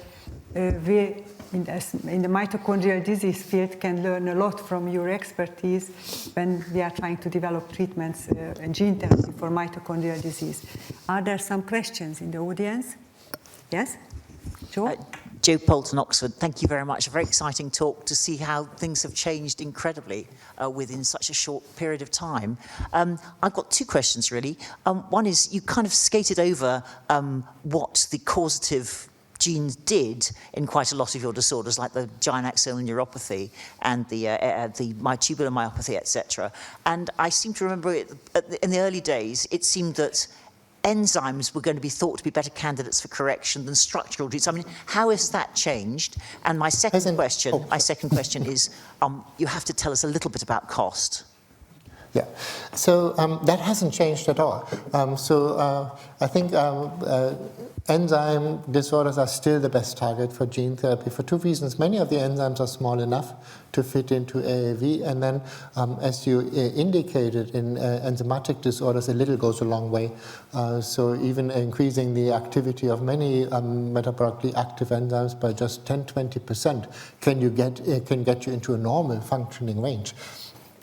we in the mitochondrial disease field can learn a lot from your expertise when we are trying to develop treatments and gene therapy for mitochondrial disease. Are there some questions in the audience? Yes? Joe? Joe Polton, Oxford. Thank you very much. A very exciting talk to see how things have changed incredibly within such a short period of time. I've got two questions, really. One is you kind of skated over what the causative genes did in quite a lot of your disorders, like the giant axonal neuropathy and the myotubular myopathy, etc. And I seem to remember in the early days, it seemed that enzymes were going to be thought to be better candidates for correction than structural genes. I mean, how has that changed? And my second question is, you have to tell us a little bit about cost. Yeah, so that hasn't changed at all. I think enzyme disorders are still the best target for gene therapy for two reasons. Many of the enzymes are small enough to fit into AAV, and then, as you indicated, in enzymatic disorders, a little goes a long way. So even increasing the activity of many metabolically active enzymes by just 10-20% can get you into a normal functioning range.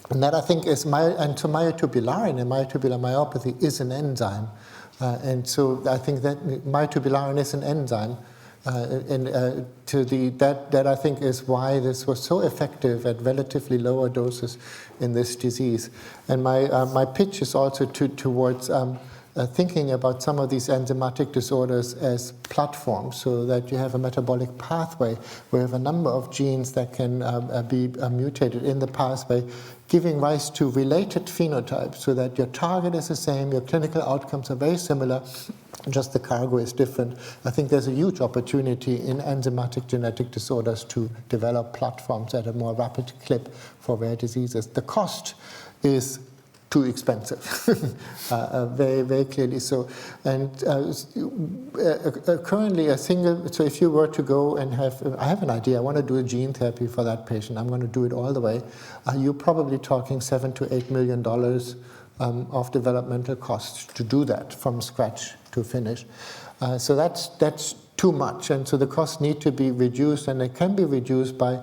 And that, I think, is myotubularin and myotubular myopathy is an enzyme. And so I think that myotubularin is an enzyme. That I think is why this was so effective at relatively lower doses in this disease. And my pitch is also towards thinking about some of these enzymatic disorders as platforms, so that you have a metabolic pathway where you have a number of genes that can be mutated in the pathway, giving rise to related phenotypes, so that your target is the same, your clinical outcomes are very similar, just the cargo is different. I think there's a huge opportunity in enzymatic genetic disorders to develop platforms at a more rapid clip for rare diseases. The cost is too expensive, very, very clearly so. And currently so if you were to go and I have an idea, I want to do a gene therapy for that patient, I'm going to do it all the way, you're probably talking $7 to $8 million of developmental costs to do that from scratch to finish. So that's too much, and so the costs need to be reduced, and they can be reduced by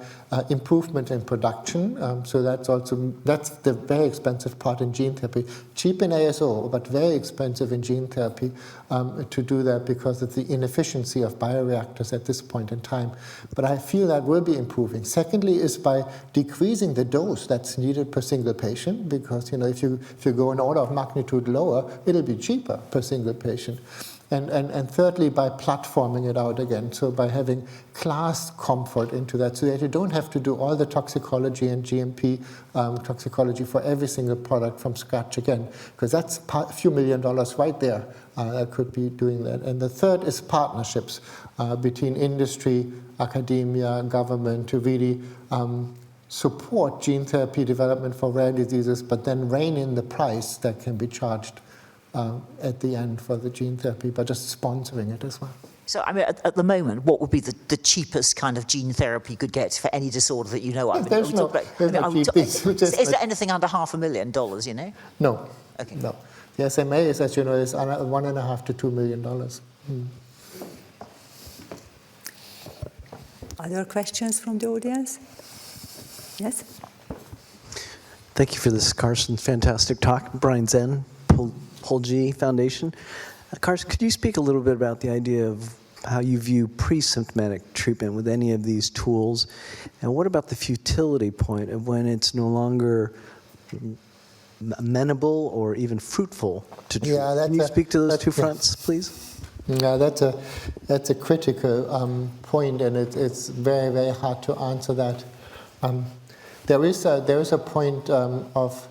improvement in production. So that's the very expensive part in gene therapy. Cheap in ASO, but very expensive in gene therapy to do that because of the inefficiency of bioreactors at this point in time. But I feel that will be improving. Secondly, is by decreasing the dose that's needed per single patient, because if you go an order of magnitude lower, it'll be cheaper per single patient. And thirdly, by platforming it out again, so by having class comfort into that, so that you don't have to do all the toxicology and GMP toxicology for every single product from scratch again, because that's a few $1 million right there that could be doing that. And the third is partnerships between industry, academia, government to really support gene therapy development for rare diseases, but then rein in the price that can be charged at the end for the gene therapy, but just sponsoring it as well. So, I mean, at the moment, what would be the cheapest kind of gene therapy you could get for any disorder that you know of? There's no cheapest. Is there anything under $500,000, you know? No. Okay. No. The SMA is, as you know, is $1.5 to $2 million. Other questions from the audience? Yes? Thank you for this, Carsten. Fantastic talk. Brian Zen, Paul G. Foundation. Carsten, could you speak a little bit about the idea of how you view pre-symptomatic treatment with any of these tools? And what about the futility point of when it's no longer amenable or even fruitful to treat? Yeah, can you speak to those two fronts, please? Yeah, that's a critical point, and it's very, very hard to answer that. There is a point of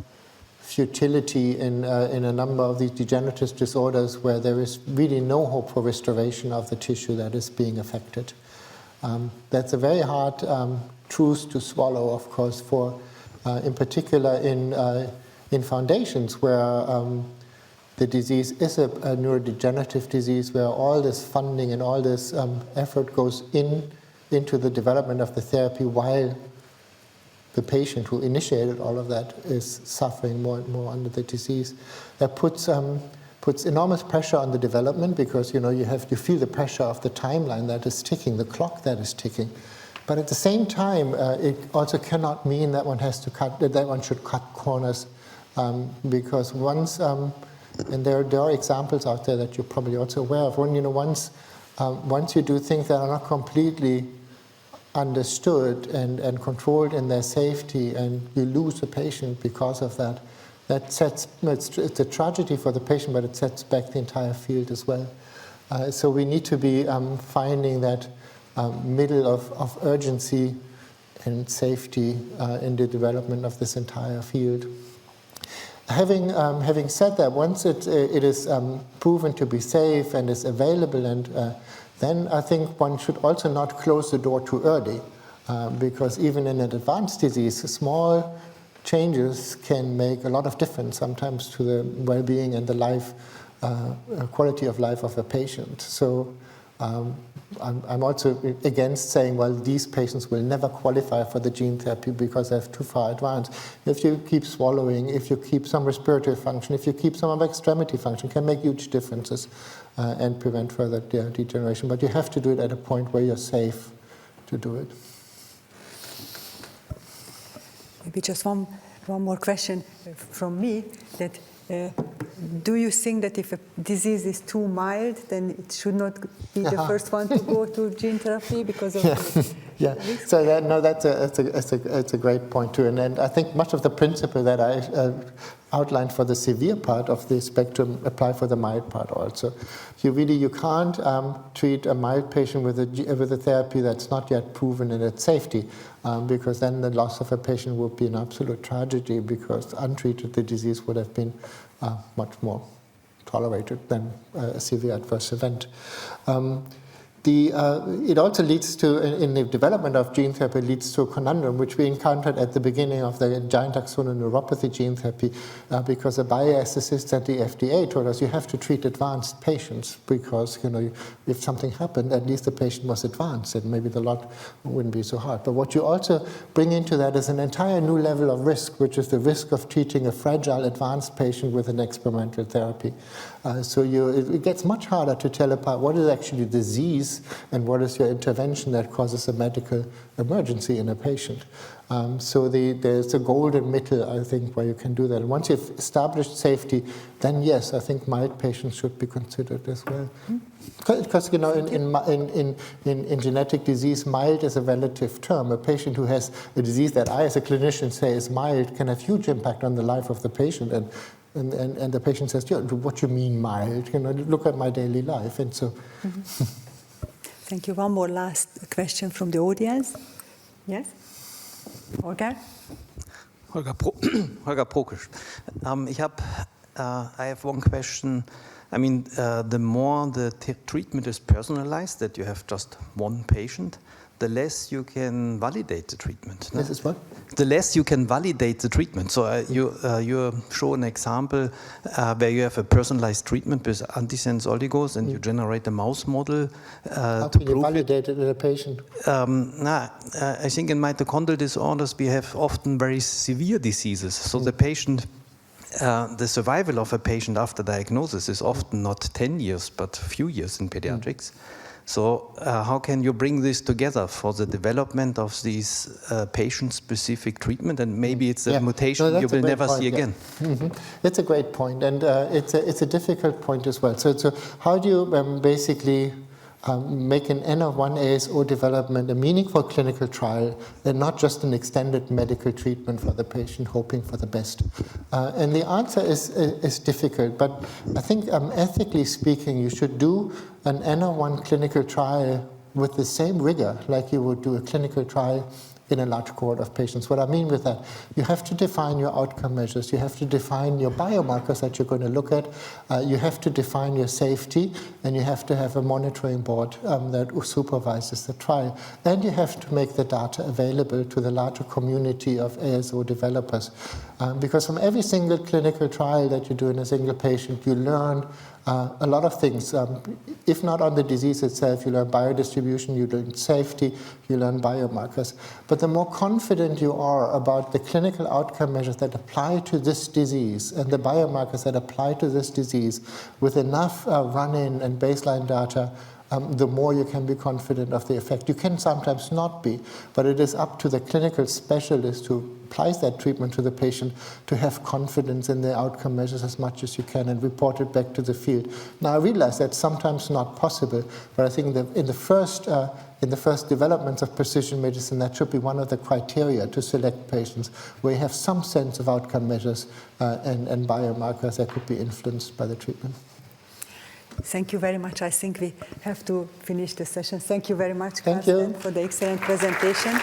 futility in a number of these degenerative disorders where there is really no hope for restoration of the tissue that is being affected. That's a very hard truth to swallow, of course, for in particular in foundations where the disease is a neurodegenerative disease, where all this funding and all this effort goes into the development of the therapy while the patient who initiated all of that is suffering more and more under the disease. That puts enormous pressure on the development, because you feel the pressure of the timeline that is ticking, the clock that is ticking. But at the same time, it also cannot mean that one should cut corners, because once and there are examples out there that you're probably also aware of. Once you do things that are not completely understood and controlled in their safety, and you lose a patient because of that, it's a tragedy for the patient, but it sets back the entire field as well. So we need to be finding that middle of urgency and safety in the development of this entire field. Having said that, once it is proven to be safe and is available, and then I think one should also not close the door too early, because even in an advanced disease, small changes can make a lot of difference sometimes to the well-being and the life, quality of life of a patient. So I'm also against saying, well, these patients will never qualify for the gene therapy because they're too far advanced. If you keep swallowing, if you keep some respiratory function, if you keep some of extremity function, can make huge differences and prevent further degeneration. But you have to do it at a point where you're safe to do it. Maybe just one more question from me, that do you think that if a disease is too mild, then it should not be the first one to go to gene therapy because of the risk? So that's a great point too, and I think much of the principle that I outlined for the severe part of the spectrum apply for the mild part also. You can't treat a mild patient with a therapy that's not yet proven in its safety, because then the loss of a patient would be an absolute tragedy, because untreated the disease would have been much more tolerated than a severe adverse event. It also leads to, in the development of gene therapy, leads to a conundrum which we encountered at the beginning of the giant axonal neuropathy gene therapy, because the bioethicists at the FDA told us you have to treat advanced patients, because if something happened, at least the patient was advanced and maybe the lot wouldn't be so hard. But what you also bring into that is an entire new level of risk, which is the risk of treating a fragile advanced patient with an experimental therapy. So it gets much harder to tell apart what is actually disease and what is your intervention that causes a medical emergency in a patient. So there's a golden middle, I think, where you can do that. And once you've established safety, then yes, I think mild patients should be considered as well. Because in genetic disease, mild is a relative term. A patient who has a disease that I, as a clinician, say is mild can have huge impact on the life of the patient. And the patient says, what do you mean mild? Look at my daily life. And so. Thank you. One more last question from the audience. Yes? Holger? Holger Prokisch. I have one question. I mean, the more the treatment is personalized, that you have just one patient, the less you can validate the treatment. This is what? The less you can validate the treatment. So you show an example where you have a personalized treatment with antisense oligos and you generate a mouse model How to can you prove validate it in a patient? I think in mitochondrial disorders we have often very severe diseases. So the patient, the survival of a patient after diagnosis is often not 10 years, but a few years in pediatrics. So how can you bring this together for the development of these patient-specific treatment? And maybe it's a mutation you will never see again. That's a great point, and it's a difficult point as well. So how do you basically make an N-of-1 ASO development a meaningful clinical trial and not just an extended medical treatment for the patient, hoping for the best? And the answer is difficult, but I think ethically speaking, you should do an N-of-1 clinical trial with the same rigor like you would do a clinical trial in a large cohort of patients. What I mean with that, you have to define your outcome measures, you have to define your biomarkers that you're going to look at, you have to define your safety, and you have to have a monitoring board that supervises the trial. And you have to make the data available to the larger community of ASO developers. Because from every single clinical trial that you do in a single patient, you learn a lot of things. If not on the disease itself, you learn biodistribution, you learn safety, you learn biomarkers. But the more confident you are about the clinical outcome measures that apply to this disease and the biomarkers that apply to this disease with enough run-in and baseline data, the more you can be confident of the effect. You can sometimes not be, but it is up to the clinical specialist who applies that treatment to the patient to have confidence in the outcome measures as much as you can and report it back to the field. Now, I realize that's sometimes not possible, but I think that in the first developments of precision medicine, that should be one of the criteria to select patients where you have some sense of outcome measures and biomarkers that could be influenced by the treatment. Thank you very much. I think we have to finish the session. Thank you very much, Carsten, for the excellent presentation.